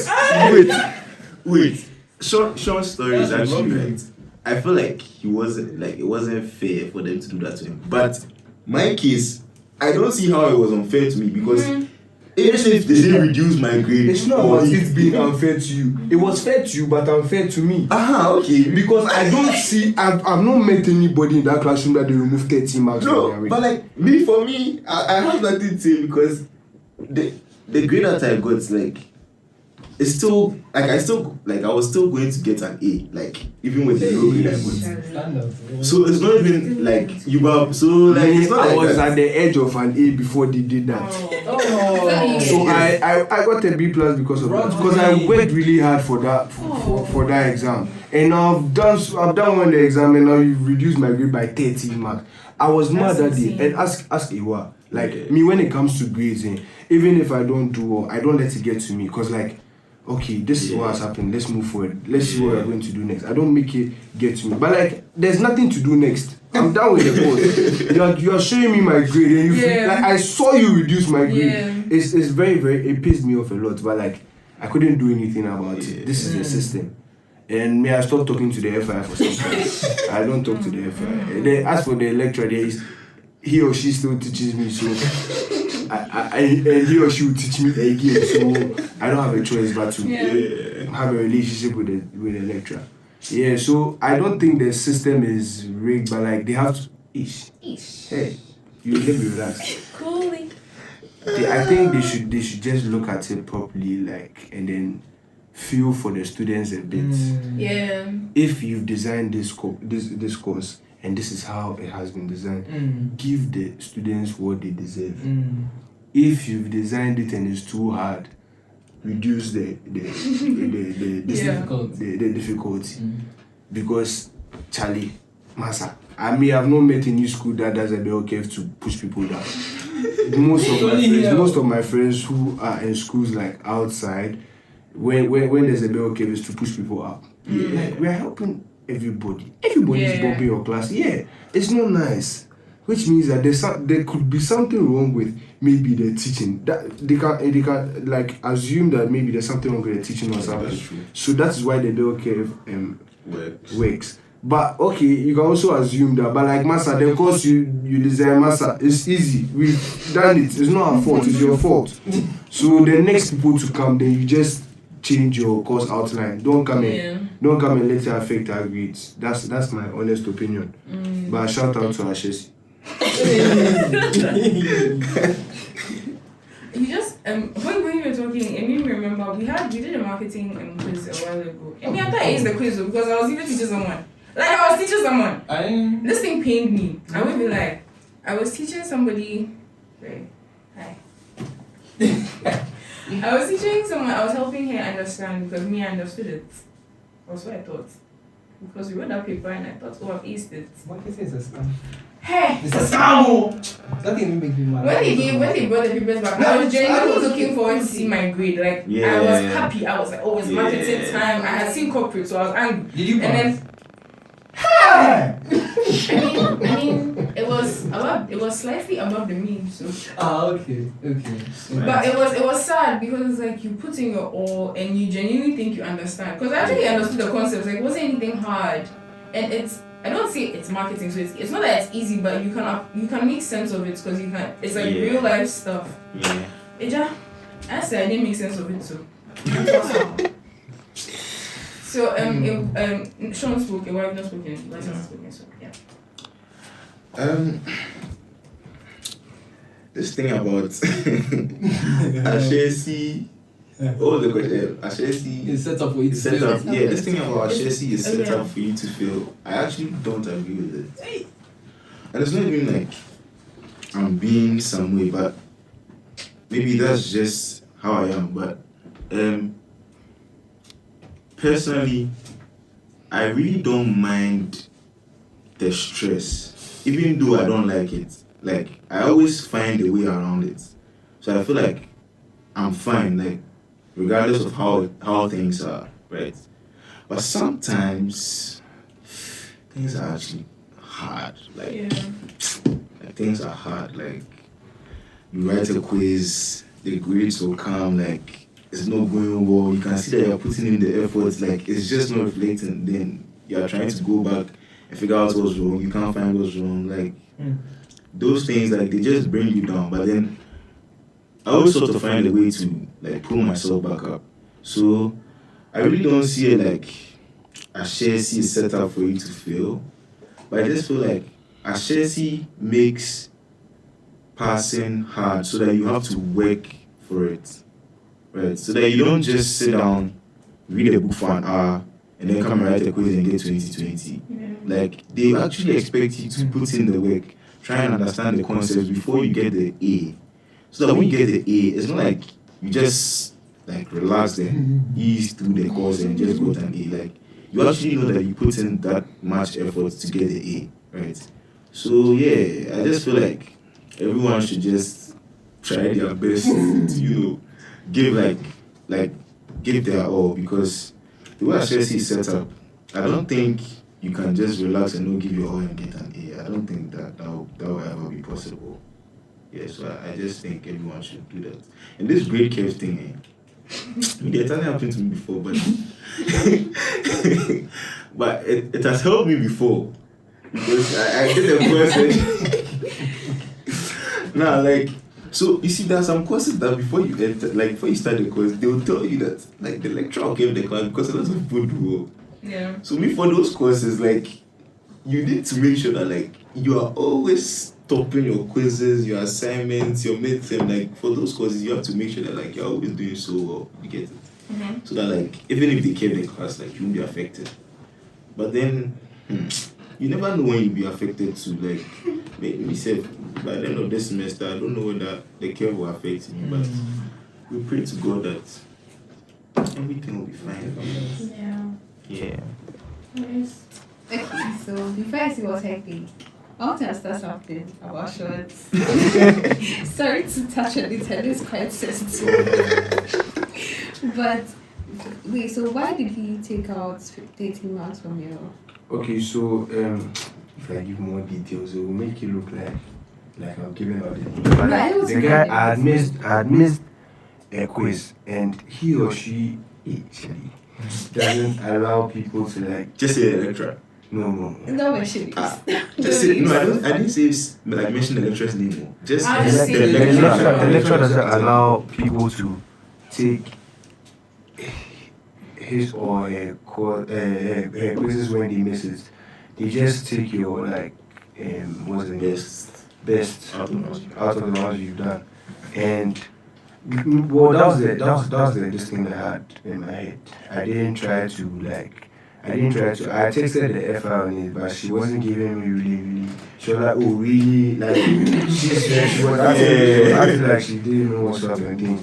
Wait. Sean's story is That's actually lovely. right. I feel like it wasn't fair for them to do that to him. But my case, I don't see how it was unfair to me because even if they didn't reduce my grade, It's not about it being unfair to you. It was fair to you, but unfair to me. okay. Because I don't see, I've not met anybody in that classroom that they remove 13 marks from their No, grade. but like for me, I have nothing to say because the grade that I got, like, it's still like I was still going to get an A, like even with the low grade I got. Stand up. So it's not even like you got it's not I like was that. at the edge of an A before they did that. So I got a B plus because of that. Because I worked really hard for that for that exam. And I've done one the exam and now you've reduced my grade by 13 marks. I was mad that day. And ask Awuah. Like me when it comes to grades, even if I don't do well, I don't let it get to me. Because like, okay, this is what has happened. Let's move forward. Let's see what we're going to do next. I don't make it get to me. But like, there's nothing to do next. I'm done with the course. You are showing me my grade, and you feel, like I saw you reduce my grade. Yeah. It's very, very. It pissed me off a lot. But like, I couldn't do anything about it. This is the system. And me, I stopped talking to the FI for some time. I don't talk to the FI. And then as for the lecturer, he or she still teaches me, so and he or she will teach me again. So I don't have a choice but to have a relationship with the lecturer. Yeah, so I don't think the system is rigged, but like they have to. Hey, you let me relax. Coolly. I think they should just look at it properly, like, and then feel for the students a bit. Yeah. If you've designed this course and this is how it has been designed, give the students what they deserve. If you've designed it and it's too hard, reduce the difficulty. Because Charlie, Massa, I mean, I've not met any school that does a bell curve to push people down. Most of my friends who are in schools like outside, when there's a bell curve, is to push people up. Like we're helping everybody. Everybody's bumping your class. Yeah, it's not nice. Which means that there could be something wrong with maybe the teaching. That they can like assume that maybe there's something wrong with the teaching or something. So that is why the bell curve works. But okay, you can also assume that. But like Massa, the course you design, Massa, it's easy. We've done it. It's not our fault. It's your fault. So the next people to come, then you just change your course outline. Don't come and let it affect our grades. That's my honest opinion. But shout out to Ashesi. You just when you were talking, it made me remember we did a marketing quiz a while ago. I mean, I thought I aced the quiz because I was even teaching someone. Like I was teaching someone. This thing pained me. I would be like, I was teaching somebody. Right. Hi. I was teaching someone. I was helping her understand because me I understood it. That's what I thought. Because we read that paper and I thought, oh, I've aced it. What is it? It's a scam. Hey. It's a scam. That even make me mad. When they brought the papers back, I was genuinely looking forward to see my grade. Like I was happy. I was like, oh, it's marketing time. I had seen corporate, so I was angry. Did you pass? And then I mean, it was slightly above the mean. So. Okay. But it was sad because it's like you put in your all and you genuinely think you understand. Because I actually understood the concepts. Like it wasn't anything hard, and I don't say it's marketing, so it's not that it's easy, but you can make sense of it because you can. It's like real life stuff. Yeah. I said I didn't make sense of it too. So Sean spoke, a wife not spoken, license spoken, so yeah. this thing about Ashesi. Oh, the question. Ashesi It's set up for you to set fail. up. Yeah, this thing about Ashesi is set up for you to fail. I actually don't agree with it. And it's not even like I'm being some way, but maybe that's just how I am. But personally, I really don't mind the stress, even though I don't like it. Like, I always find a way around it. So I feel like I'm fine, like, regardless of how things are, right? But sometimes things are actually hard. Like things are hard. Like, you write a quiz, the grades will come, like, it's not going well. You can see that you're putting in the efforts, like, it's just not reflecting. Then you're trying to go back and figure out what's wrong. You can't find what's wrong. Like, those things, like, they just bring you down. But then I always sort of find a way to, like, pull myself back up. So I really don't see it like Ashesi is set up for you to fail. But I just feel like Ashesi makes passing hard so that you have to work for it. Right? So that you don't just sit down, read a book for an hour, and then come and write a quiz and get 2020. Like, they actually expect you to put in the work, try and understand the concepts before you get the A. So that when you get the A, it's not like you just like relax and ease through the course and just got an A. Like, you actually know that you put in that much effort to get the A, right? So yeah, I just feel like everyone should just try their best to, give give their all, because the way Ashesi is set up, I don't think you can just relax and not give your all and get an A. I don't think that will ever be possible. Yeah, so I just think everyone should do that. And this grade curve thing, it hasn't happened to me before, but but it has helped me before, because I did a course. Now, like, so you see, there are some courses that before you enter, like before you start the course, they will tell you that, like, the lecturer will give the class because a lot of people do well. Yeah. So me, for those courses, like, you need to make sure that, like, you are always topping your quizzes, your assignments, your midterm. Like, for those courses, you have to make sure that, like, you're always doing so well. You get it? So that, like, even if they keep the class, like, you won't be affected. But then, you never know when you'll be affected to, like, maybe say, by the end of this semester, I don't know whether the curve will affect me, but we pray to God that everything will be fine. Yeah. Okay, so before I see what's happening, I want to start something about shorts. Sorry to touch on it, and it's quite sensitive. But wait, so why did he take out 13 marks from your? Okay, so if I give more details, it will make it look like I'm giving out the. But the guy I had missed a quiz, and he or she actually doesn't allow people to, like, Just say the lecturer. No. No, what she is. Just say, no, I didn't say, like, mention the lecturer's name. Just Ah, the just say The lecturer. lecturer doesn't allow people to take his or her quizzes when they miss it. They just take your, like, what's the name? Best out of the ones you've done. And well, that was the this thing I had in my head. I texted the F on it, but she wasn't giving me really. She was like, oh, really? Like, she was acting like she didn't know what's up and things.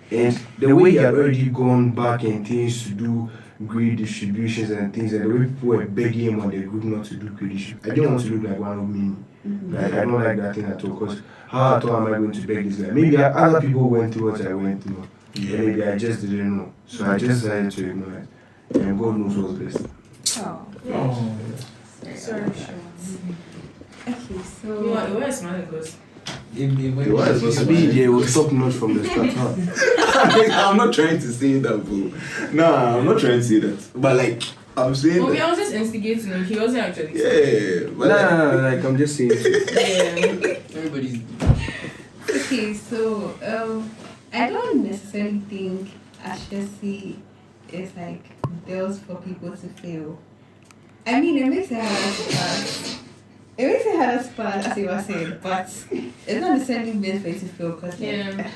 And the way he had already gone back and things to do grade distributions and things, and the way people were begging him on the group not to do grade distribution, I didn't want to look like one of me. Like, I don't like that thing at all, because how at all am I going to beg this guy? Maybe other people went through what I went through, and maybe I just didn't know. So I just decided to ignore it. And God knows what's best. Oh. Sorry, Okay, so. Where is my goes? They will stop not from the start. Huh? I'm not trying to say that, bro. Nah, I'm not trying to say that. But, like, I'm saying I that. was just instigating him. He wasn't actually. Yeah, but Nah, like, I'm just saying. Everybody's. Okay, so I don't necessarily think Ashesi is like built for people to fail. I mean, it makes it hard to pass, it makes it hard as bad as you were saying, but it's not necessarily meant for you to feel because Yeah.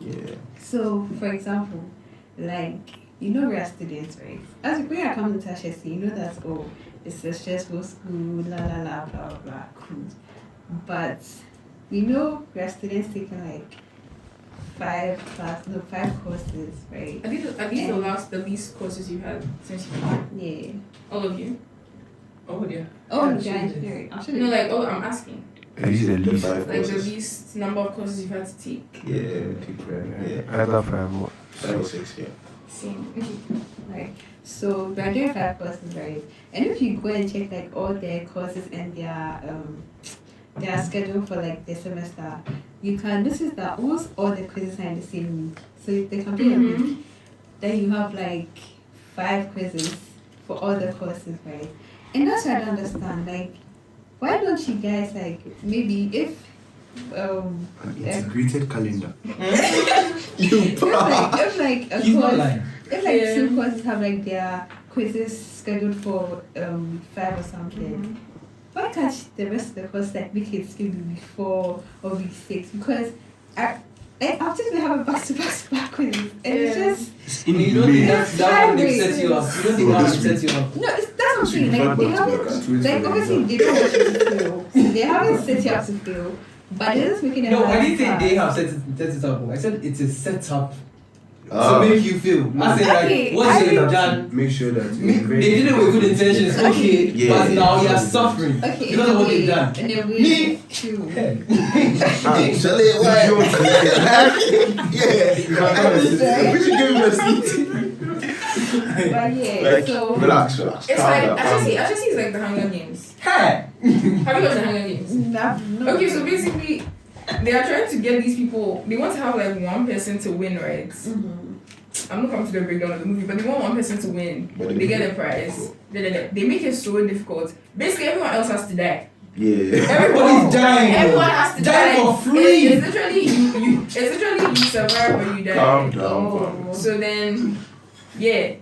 Yeah. So, for example, like, you know we are students, right? As we are coming to Ashesi, you know that, oh, it's a stressful school, la la la, blah blah blah, cool. But, we know we are students taking like 5 courses, right? Are these the least courses you've had since you came? Yeah. All of you? Oh, yeah. Oh, Actually, yeah, yes. engineering. No, like, I'm asking. These are the least. Five Like the courses. least number of courses you've had to take. Yeah. I thought 5 more. 5 or 6, yeah. Same. Right. So we are doing 5 courses, right? And if you go and check like all their courses and their schedule for like the semester, you can notice that almost all the quizzes are in the same week. So they compare a week. Then you have like 5 quizzes for all the courses, right? And that's what I don't understand. Like, why don't you guys like maybe if An integrated calendar. if like a He's not course, lying. if like Yeah. 2 courses have like their quizzes scheduled for 5 or something, why can't the rest of the course like make it maybe week 4 or week 6? Because I've just been having back quizzes and it's Yeah. just You don't think that one Tiring. sets you up. You don't think that one sets you up. no, that's what I'm saying. Like they haven't like obviously they don't want you to fail. They haven't set you up to fail, but they're just making it No, I hard didn't say and they hard. have set it up. I said it's a setup Ah. to make you feel. I said Okay, like, what's I it don't- done? Make sure that They did it with good intentions, okay, Yeah, but now yeah. you are suffering Okay, because of what they've done. in a way, Me? too. Actually, why? Yeah. We should give him a seat. But yeah, Like, so relax. It's Calm like, down, calm down. Ashesi is like the Hunger Games. Hey! Have you watched the Hunger Games? no. Okay, so basically, they are trying to get these people, they want to have like one person to win, right? I'm not coming to the breakdown of the movie, but they want one person to win. But They get a prize. They make it so difficult. Basically, everyone else has to die. Yeah. Everybody's dying. Everyone has to Die die for free. It's literally it's literally you survive or you die. Calm down. Oh. So then, yeah.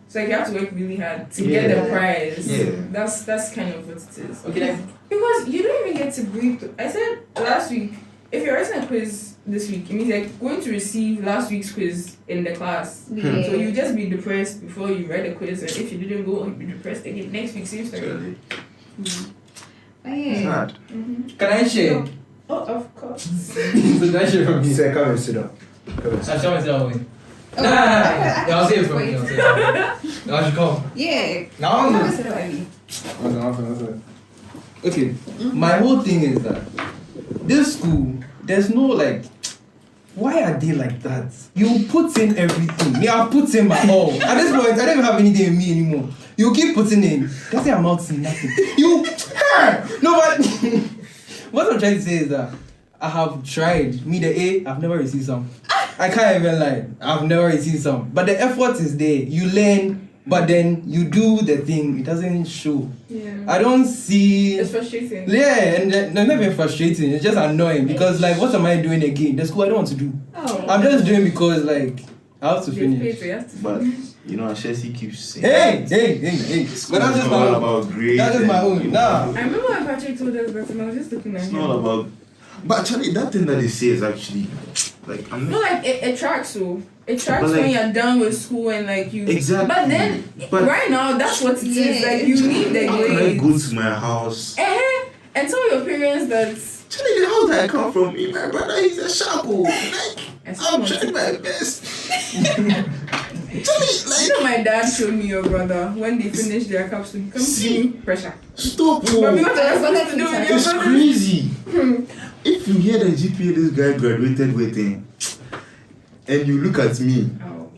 So like you have to work really hard to Yeah. get the prize. Yeah. That's kind of what it is. Okay, then. Because you don't even get to breathe. I said last week, if you're writing a quiz this week, it means you're going to receive last week's quiz in the class. Yeah. So you just be depressed before you write the quiz, and if you didn't go, you'll be depressed again. Next week, same story. Actually, But it's yeah. hard. Can I share? Oh, of course. So can I share from you? Say, come and sit down. Come and sit I'll show myself away. Oh, Nah. I I'll say it from wait. you. I'll say it from you. I should come. Yeah. Now Never said what I mean. Okay, my whole thing is that this school, there's no like, why are they like that? You put in everything. Me, I've put in my all. At this point, I don't even have anything in me anymore. You keep putting in. That's the amount to nothing. You, no, but what I'm trying to say is that I have tried. Me, the A, I've never received some. I can't even lie. I've never received some. But the effort is there. You learn, but then you do the thing. It doesn't show. Yeah. I don't see. It's frustrating. Yeah, and it's not even frustrating. It's just annoying because like, what am I doing again? The school I don't want to do. Oh. I'm just doing because like I have to You've paid, finish. so you have to But you know, Ashesi keeps saying. Hey. But that's It's just not my all own. about grades. That's just my and- own. Nah. I remember when Patrick told us that, and I was just looking at It's him. not about. But actually, that thing that they say is actually like I'm No, not. like it tracks so. It tracks But, like- when you're done with school and like you. Exactly. But then But- right now that's what it is. Yeah. Like you need the How can I grades. go to my house? And tell your parents that. Actually, the house that I come from, my brother is a shackle. Like, And I'm someone- trying my best. You Actually, know, my dad showed me your brother when they finished their capstone. He comes to me, pressure. stop. But we Oh. what are supposed to do with your It's brother? crazy. If you hear the GPA this guy graduated with, and you look at me, Oh.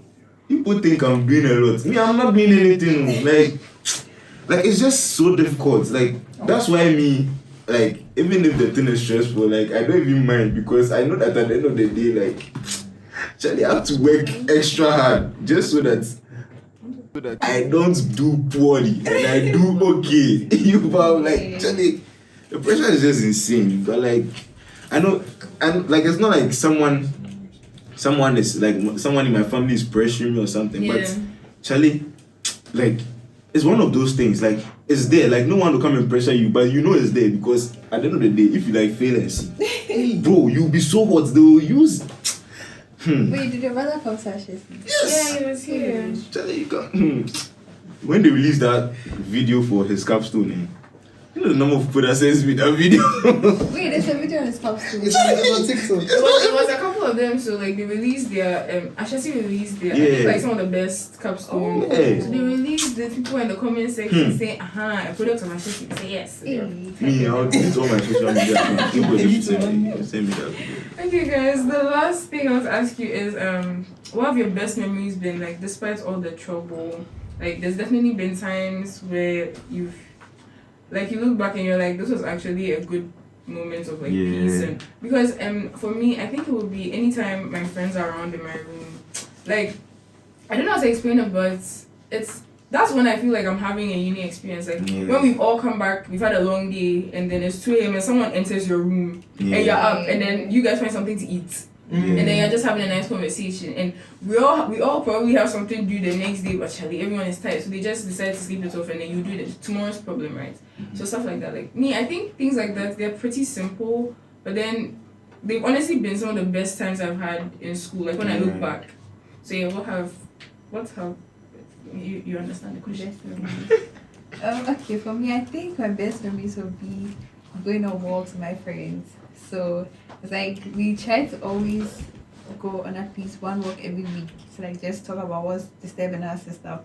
people think I'm doing a lot. Me, I'm not doing anything. Like it's just so difficult. Like that's why me, like even if the thing is stressful, like I don't even mind because I know that at the end of the day, like actually I have to work extra hard just so that I don't do poorly and I do okay. You know, like actually the pressure is just insane. But like I know, and like it's not like someone is like someone in my family is pressuring me or something. Yeah. But Charlie, like it's one of those things, like, it's there, like, no one will come and pressure you, but you know it's there, because at the end of the day, if you, like, fail and see, bro, you'll be so hot, they will use... Wait, did your brother come to Ashesi? Yeah, he was here. Charlie, you can't... When they released that video for his capstone, you know the number of people that sends me that video? Wait, there's a video on his capstone. It's on TikTok. It was a couple of them, so like they released their Ashesi released their I think like some of the best capstone. Yeah. So they released the people in the comment section saying, a product of Ashesi. Say yes. Me, I'll delete all my social media. People just send me that video. Okay guys, the last thing I want to ask you is what have your best memories been like despite all the trouble? Like there's definitely been times where you've like you look back and you're like, this was actually a good moment of like peace. And because for me, I think it would be anytime my friends are around in my room, like I don't know how to explain it, but that's when I feel like I'm having a uni experience. Like when we've all come back, we've had a long day, and then it's 2 a.m. and someone enters your room and you're up, and then you guys find something to eat. And then you're just having a nice conversation, and we all probably have something to do the next day, but actually everyone is tired, so they just decide to sleep it off, and then you do it tomorrow's problem, right? So stuff like that. Like me, I think things like that, they're pretty simple, but then they've honestly been some of the best times I've had in school. Like when I look back. So yeah, what have you understand the question? Okay, for me, I think my best memories would be going on walks with my friends. So it's like we try to always go on at least one walk every week to like just talk about what's disturbing us and stuff.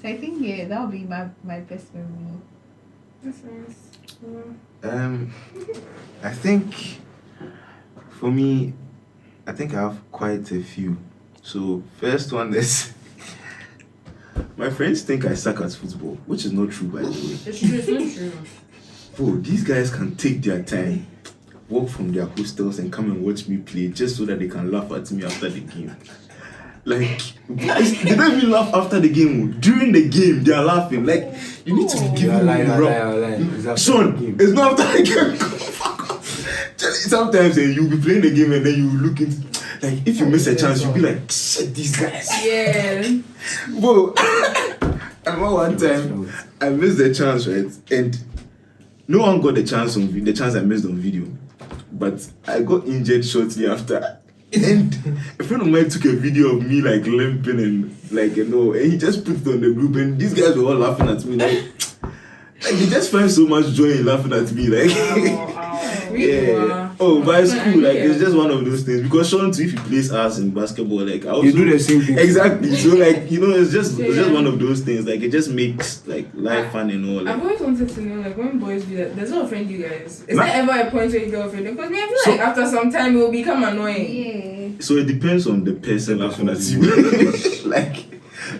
So I think that would be my best memory. That's nice. I think for me, I think I have quite a few. So first one is my friends think I suck at football, which is not true by the way. It's true, it's not true. Bro, these guys can take their time, walk from their hostels and come and watch me play just so that they can laugh at me after the game. Like, they don't even laugh after the game. During the game, they are laughing. Like, you need to be giving me the Sean, it's not after the game. Fuck off. Sometimes you'll be playing the game and then you look into, like, if you miss a chance, you'll be like, shit, these guys. Yeah. Bro, I remember one time I missed the chance, right? And no one got the chance I missed on video. But I got injured shortly after. And a friend of mine took a video of me like limping and like, you know, and he just put it on the group, and these guys were all laughing at me like they just find so much joy in laughing at me, like yeah. Oh, but it's cool, like it's just one of those things, because Sean too, if he plays us in basketball, like I also, you do the same thing. Exactly. So like, you know, it's just one of those things, like it just makes like life fun and all. Like, I've always wanted to know, like when boys do that, does it offend you guys? Is there ever a point where you get offended? Because I feel like after some time it will become annoying. Yeah. So it depends on the person laughing at you. Like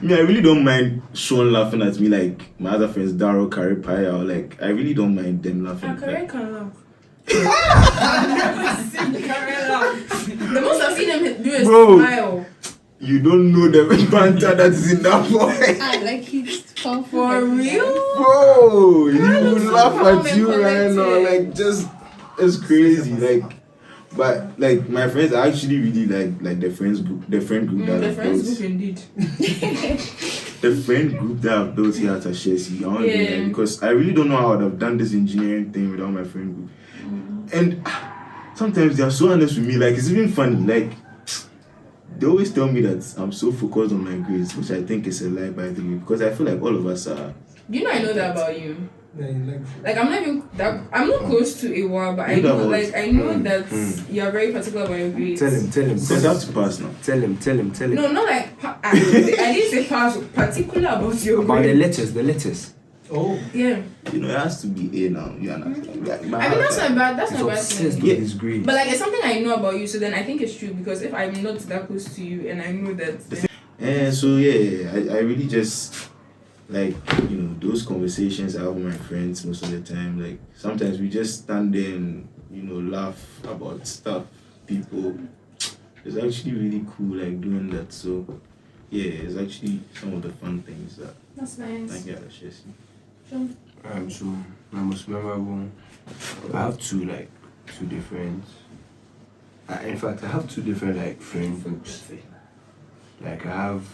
me, I really don't mind Sean laughing at me, like my other friends, Daryl, Carrie, Paya, or like I really don't mind them laughing. Carrie can laugh. I've never seen Carrie laugh. The most I've seen him do is smile. You don't know the banter that is in that boy. Like he's fun for real? Bro, he will laugh at you right now, like just it's crazy, like. But like my friends, I actually really like the friend group that the friends group indeed. The friend group that I've built here at Ashesi, because I really don't know how I would have done this engineering thing without my friend group. And sometimes they are so honest with me, like it's even funny, like they always tell me that I'm so focused on my grades, which I think is a lie by the way, because I feel like all of us are. You know, I know that about you. Yeah, like I'm not even that, I'm not close to Awuah, but I know that you're very particular about your grades. Tell him. Because I have to pass now. Tell him. No, not like I didn't say pass. Particular about your grades. About the letters. Oh. Yeah. You know, it has to be A now. You understand? Like, I mean, that's not bad. That's not bad thing. Yeah. His grades. But like, it's something I know about you, so then I think it's true, because if I'm not that close to you and I know that. I really just. Like, you know, those conversations I have with my friends most of the time, like, sometimes we just stand there and, you know, laugh about stuff, people. It's actually really cool, like, doing that. So, yeah, it's actually some of the fun things that... That's nice. Thank you, Ashesi. Sure. So, my most memorable... I have two different... in fact, I have two different, like, friend groups. Like I have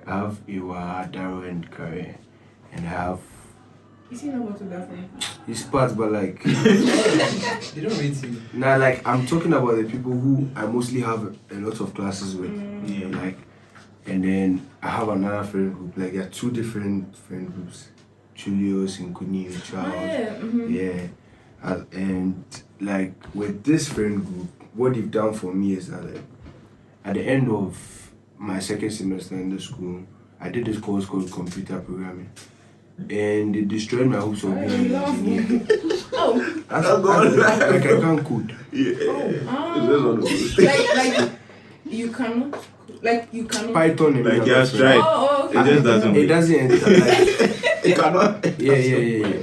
Awuah, Darrow, and Kare, and I have. You see, no photography. It's part, but like. They don't rate you. Now, like I'm talking about the people who I mostly have a lot of classes with. Yeah. Like, and then I have another friend group. Like there are two different friend groups, Julius and Kuni and Charles. Yeah. And like with this friend group, what they've done for me is that like, at the end of my second semester in the school, I did this course called computer programming. And it destroyed my hopes of being an engineer. Oh. Like I can't code. Like you cannot. Like you cannot. Python and Like you have tried. Oh, okay. It just doesn't. It doesn't enter. Like, It cannot. yeah.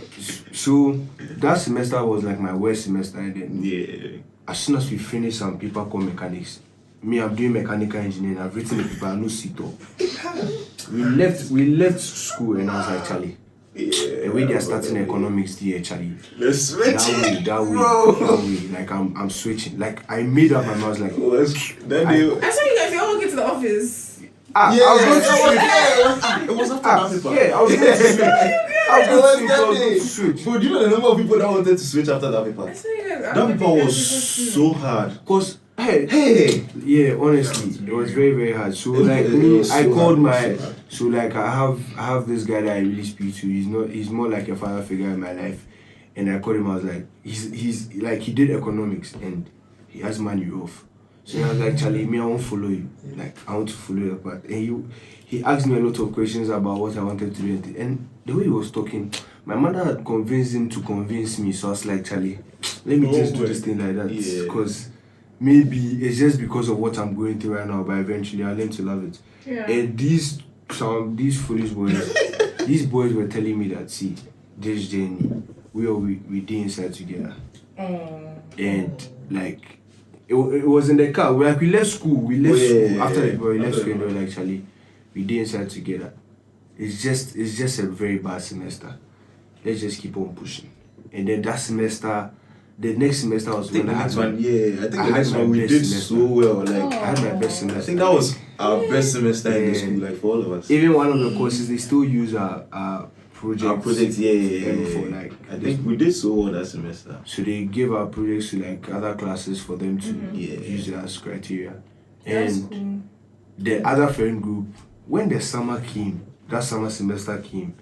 So that semester was like my worst semester. And then Yeah. as soon as we finished some paper called mechanics, me, I'm doing mechanical engineering. I've written the paper. I know CITO. We left school and I was like, Charlie, Yeah. the way they are starting economics here, Charlie. Let's switch. That way. Like I'm switching. Like I made up my mind. I was like, Then they. I saw you guys. You all walk into the office. I was going to switch. It was after that paper. Yeah, I was going to switch. I was going to switch. But do you know the number of people that wanted to switch after that paper? I saw you guys. That paper was so hard. Cause hey, yeah, honestly, it was very, very hard. So like It me, was I so called hard, my, so hard. so like I have this guy that I really speak to. He's more like a father figure in my life, and I called him. I was like, he's like he did economics and he has money off. So I was like, Charlie, me I won't follow you. Like I want to follow your path. And he asked me a lot of questions about what I wanted to do, and the way he was talking, my mother had convinced him to convince me. So I was like, Charlie, let me just do this thing like that, because maybe it's just because of what I'm going through right now, but eventually I'll learn to love it. Yeah. And these foolish boys, these boys were telling me that, see, this journey, we did inside together. And like, it was in the car. We left school. After the boy left school, and they were like, Charlie, we did inside together. It's just a very bad semester. Let's just keep on pushing. And then that semester, the next semester was when I had I think the next one we did so well. Like I had my best semester. I think that was our best semester in the school, like for all of us. Even one of the courses, they still use our projects. Our projects, For like, I think we did so well that semester. so they give our projects to like other classes for them to use it as criteria. That's And cool. the other friend group, when the summer came, that summer semester came,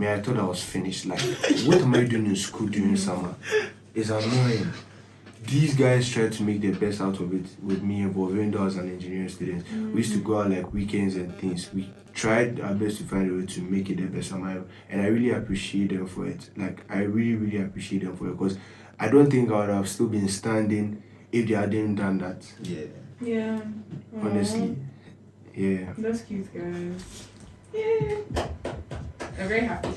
I thought I was finished. Like, what am I doing in school during summer? It's annoying. These guys tried to make the best out of it with me, but even though I was an engineering student, we used to go out like weekends and things. We tried our best to find a way to make it the best summer, and I really appreciate them for it. Like, I really, really appreciate them for it, because I don't think I would have still been standing if they hadn't done that. Yeah. Yeah. Honestly. Yeah. That's cute, guys. Yeah. I'm very happy.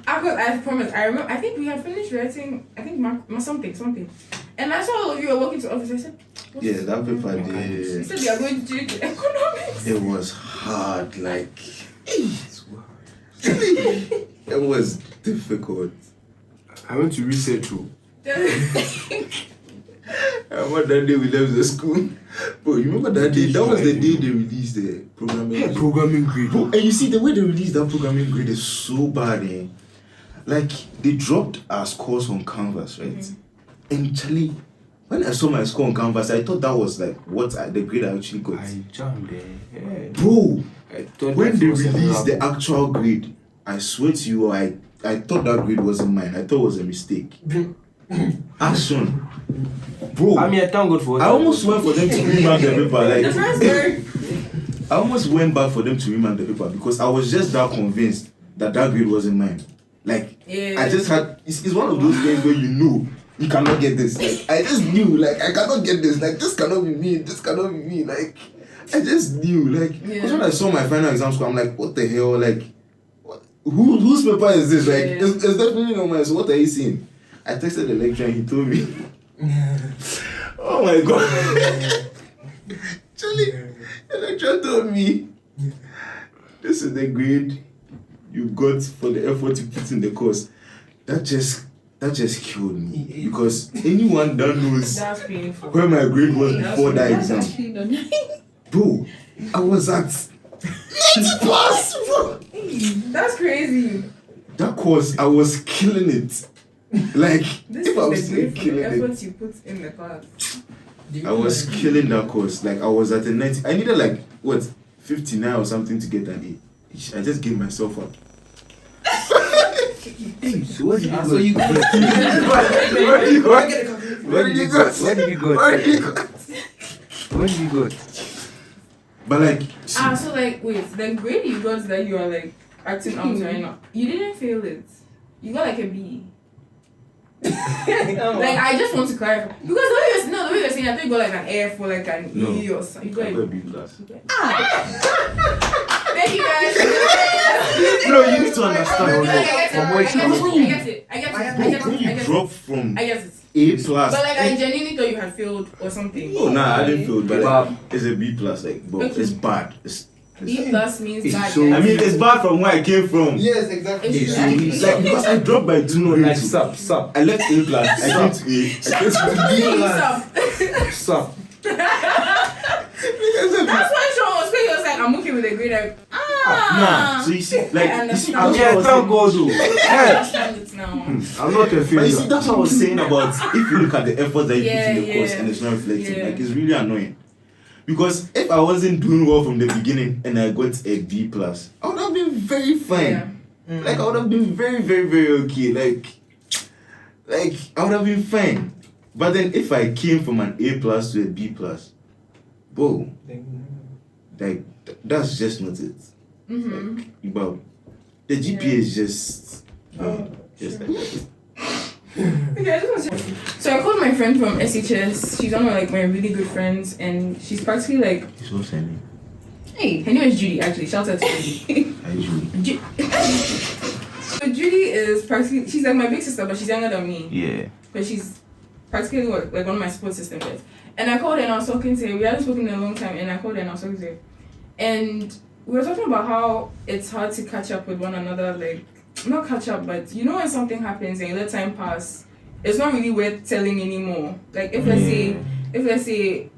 I promise. I remember. I think we had finished writing. I think something. And I saw all of you were walking to office. I said, Yeah, that paper You did. said you are going to do economics. It was hard, like it was difficult. I went to research too. I remember that day we left the school. Bro, you remember that day? That was the day they released the programming. Programming grade. Bro, and you see the way they released that programming grade is so bad, eh? Like they dropped our scores on Canvas, right? And Charlie, when I saw my score on Canvas, I thought that was like the grade I actually got. I jammed there. Yeah. Bro, I thought when that they was released the another- actual grade, I swear to you, I thought that grade wasn't mine. I thought it was a mistake. Action. Bro, I thank God for. I almost went for them to remark the paper. The first word. I almost went back for them to remark the paper because I was just that convinced that grade wasn't mine. Like, Yeah. I just had. It's one of those things where you know you cannot get this. Like, I just knew, like, I cannot get this. Like, this cannot be me. This cannot be me. Like, I just knew. Like, because when I saw my final exam score, I'm like, what the hell? Like, what? Whose paper is this? Like, it's definitely not mine. So what are you seeing? I texted the lecturer and he told me. Oh my god. Actually, the lecturer told me, this is the grade you got for the effort you put in the course. That just that just killed me because anyone that knows That's painful. where my grade was before that That's exam, actually not. bro, I was at 8 plus, bro. That's crazy. That course, I was killing it. Like, This if I was is the still grade for the killing it, effort you put in the class. I was killing that course. Like, I was at a 90. I needed like, what, 59 or something to get an A. I just gave myself up. Hey, so what did you So you go? Where did you go? Where did you go? Where did you go? Where did you go? Where did you go? But like, So like, wait, the grade you got that you are like acting out right now, you didn't fail it. You got like a B. Like, I just want to clarify because the way you're saying, I thought you got like an F or like an No. E or something. You I got got a a B plus. Thank you guys. No, you need to understand. I get Bro, when you it. drop from I get it. A plus, But like, I genuinely thought you had failed or something. oh nah, I didn't feel it, but Wow. like, it's a B plus. Like, bro, Okay. it's bad. B plus means It's bad. so- guys. I mean, it's bad from where I came from. Yes, exactly. It's It's true. Like, because I dropped by 2 No, points. like sup. I left A plus. I came to A. I came to B. Sup. That's why Sean was quick. He was like, I'm okay with the grade. Like, Nah, so you see, like, you see, understand. that's what I Yeah, was thank saying. God though. I Yeah. understand it now. I'm not a But you see, failure. that's what I was saying about if you look at the effort that you put in the Yeah, course yeah. and it's not reflecting, Yeah. like, it's really annoying. Because if I wasn't doing well from the beginning and I got a B plus, I would have been very fine. Yeah. Like, I would have been very, very, very okay. Like I would have been fine. But then if I came from an A plus to a B plus, whoa, like that's just not it. Mm-hmm. Like, but the GPA is just just like that. Okay, I just want to. So I called my friend from SHS. She's one of like my really good friends, and she's practically like. What's her name? Hey, her name is Judy. Actually, shout out to Judy. Hi, Julie. So Judy is practically. She's like my big sister, but she's younger than me. Yeah. But she's practically like one of my support systems. Guys. And I called her and I was talking to her. We hadn't spoken in a long time, and I called her and I was talking to her. And we were talking about how it's hard to catch up with one another, like, not catch up, but you know when something happens and you let time pass, it's not really worth telling anymore. Like, if let's say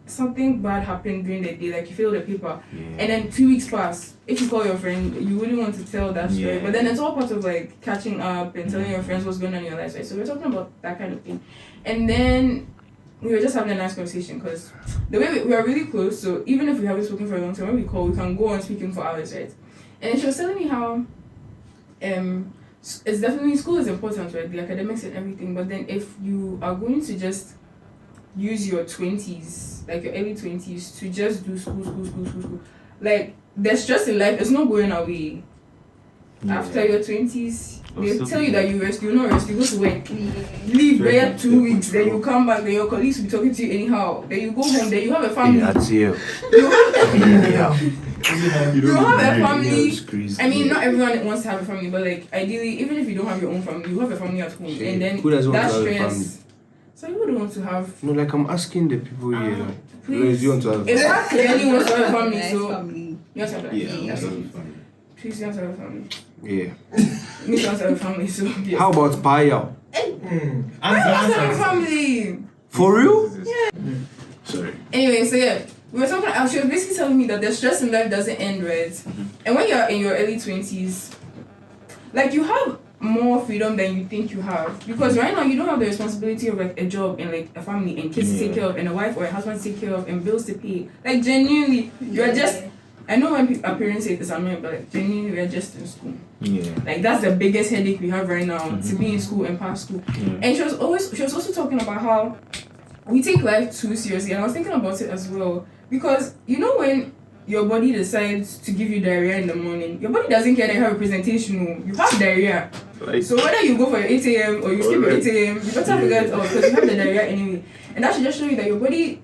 something bad happened during the day, like you failed a paper, and then 2 weeks pass, if you call your friend, you wouldn't want to tell that story. Yeah. But then it's all part of like catching up and telling your friends what's going on in your life, right? So we're talking about that kind of thing. And then we were just having a nice conversation because the way we are really close, so even if we haven't spoken for a long time, when we call, we can go on speaking for hours, right? And then she was telling me how it's definitely, school is important, right? The academics and everything, but then if you are going to just use your 20s, like your early 20s, to just do school, like the stress in life is not going away. After your 20s, they tell you that you rest, you not rest, you go to work, leave there 2 weeks, then you come back, then your colleagues will be talking to you anyhow, then you go home, then you have a family. That's you. You have, Yeah. you have a family. It's crazy. I mean, not everyone wants to have a family, but like ideally, even if you don't have your own family, you have a family at home, and then Who doesn't want that to have a stress. family? So you would want to have. No, like I'm asking the people here. Like, Please. Lois, you want to have a If family? I clearly want to have a family, Nice so family. you want to have a Yeah, yes. that'll be fun. Please, you want to have a family. Yeah. You want to have a family, so yes. How about Paya? I want to have a family. For real? Sorry. Anyway, so yeah, we were talking. She was basically telling me that the stress in life doesn't end, right? And when you're in your early 20s, like you have more freedom than you think you have, because right now you don't have the responsibility of like a job and like a family and kids to take care of and a wife or a husband to take care of and bills to pay. Like genuinely, you're just. I know when our parents say it's annoying, but like genuinely we're just in school. Yeah. Like that's the biggest headache we have right now, to be in school and pass school. And she was also talking about how we take life too seriously, and I was thinking about it as well, because you know when your body decides to give you diarrhea in the morning, your body doesn't care that you have a presentation. No. You have diarrhea. Like, So whether you go for your 8 a.m. or you skip your 8 a.m., you better figure it out because you have the diarrhea anyway. And that should just show you that your body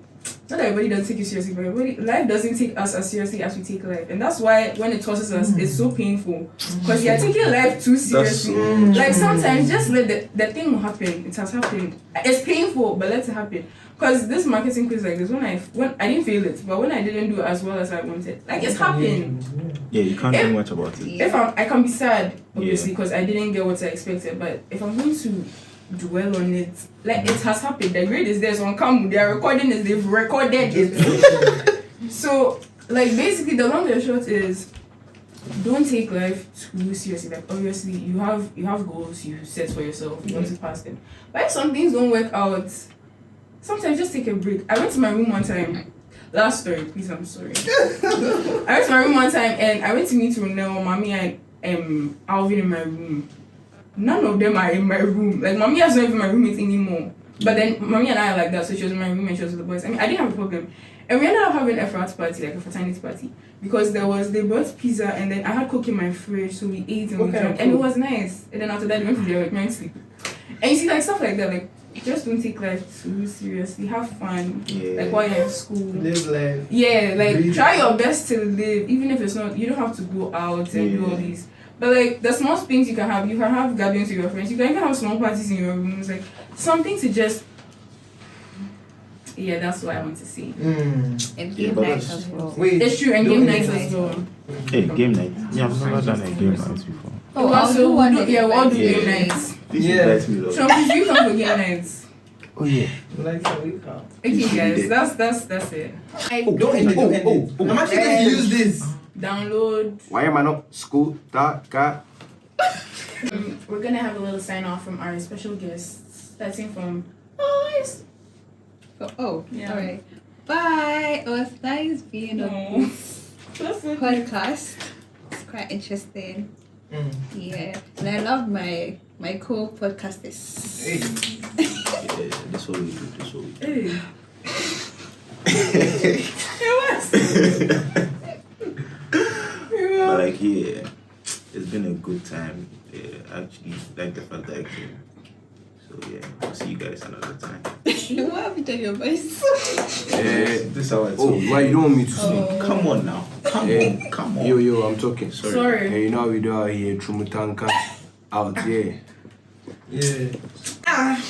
not that everybody doesn't take you seriously, but life doesn't take us as seriously as we take life. And that's why when it tosses us, it's so painful. Because you're taking life too seriously. Like sometimes just let the thing will happen. It has happened. It's painful, but let it happen. Because this marketing quiz like this, when I didn't fail it, but when I didn't do as well as I wanted, like it's happened. Yeah, you can't do much about it. If I can be sad, obviously, because I didn't get what I expected, but if I'm going to dwell on it, like it has happened, the grade is there, so on camera, they are recording it, they've recorded it. So, like basically, the long and short is, don't take life too seriously. Like obviously, you have goals you set for yourself, you want to pass them. But if some things don't work out, sometimes just take a break. I went to my room one time. Last story, please, I'm sorry. I went to my room one time and I went to meet Ronel, Mommy, and Alvin in my room. None of them are in my room. Like, Mommy has not even my roommate anymore. But then, Mommy and I are like that, so she was in my room and she was with the boys. I mean, I didn't have a problem. And we ended up having a frat party, like a fraternity party. Because they brought pizza and then I had Coke in my fridge, so we ate and we drank. And it was nice. And then after that, we went to the like, night sleep. And you see, like, stuff like that, like, just don't take life too seriously. Have fun. Yeah. Like while you're in school. Live life. Yeah, like Breathe. try your best to live, even if it's not. You don't have to go out and do all these. But like the small things you can have gatherings with your friends. You can even have small parties in your rooms. Like something to just. Yeah, that's what I want to see. And game nights as well. Wait. It's true, and game nights as well. Hey, game night. Yeah, I've never done a game night before. Oh, also, we all do game nights. Please Yeah. invite me, though. So please you come for game nights. Oh yeah. Like how we come. Okay, guys, that's it. Don't end it. Don't end it. I'm actually going to use this. Download. Why am I not school? We're gonna have a little sign off from our special guests, starting from Lois. Oh, Yeah. alright. Bye. It was nice being on this podcast. It's quite interesting. Yeah. And I love my co-podcasters. Hey. Yeah, that's what we do. That's what we do. Hey. But like, yeah, it's been a good time. Yeah, I actually like the fact that I came. So yeah, I'll see you guys another time. What happened to your voice? This is how I Oh, told you. why you don't want me to sing? Come on now. Come on. Yo, I'm talking. Sorry. Hey, you know how we do out here, Trumutanka out, yeah. Yeah.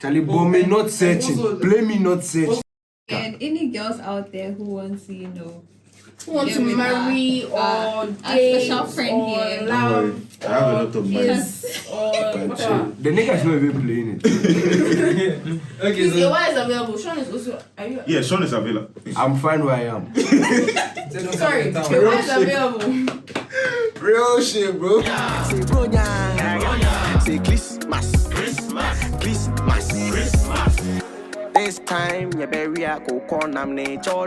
Charlie, but me not searching. Blame me not searching. And any girls out there who wants to, Who want to with marry a or date special friend or here. Don't love worry. I have a lot of money. kiss or whatever. The nigga's not even playing it. Okay, Please, so your wife is available. Sean is also. Are you? Yeah, Sean is available. I'm fine where I am. Sorry, your wife is available. Real shit, bro. Say bronya, say Christmas. This time, you bury a go corn, I'm nature.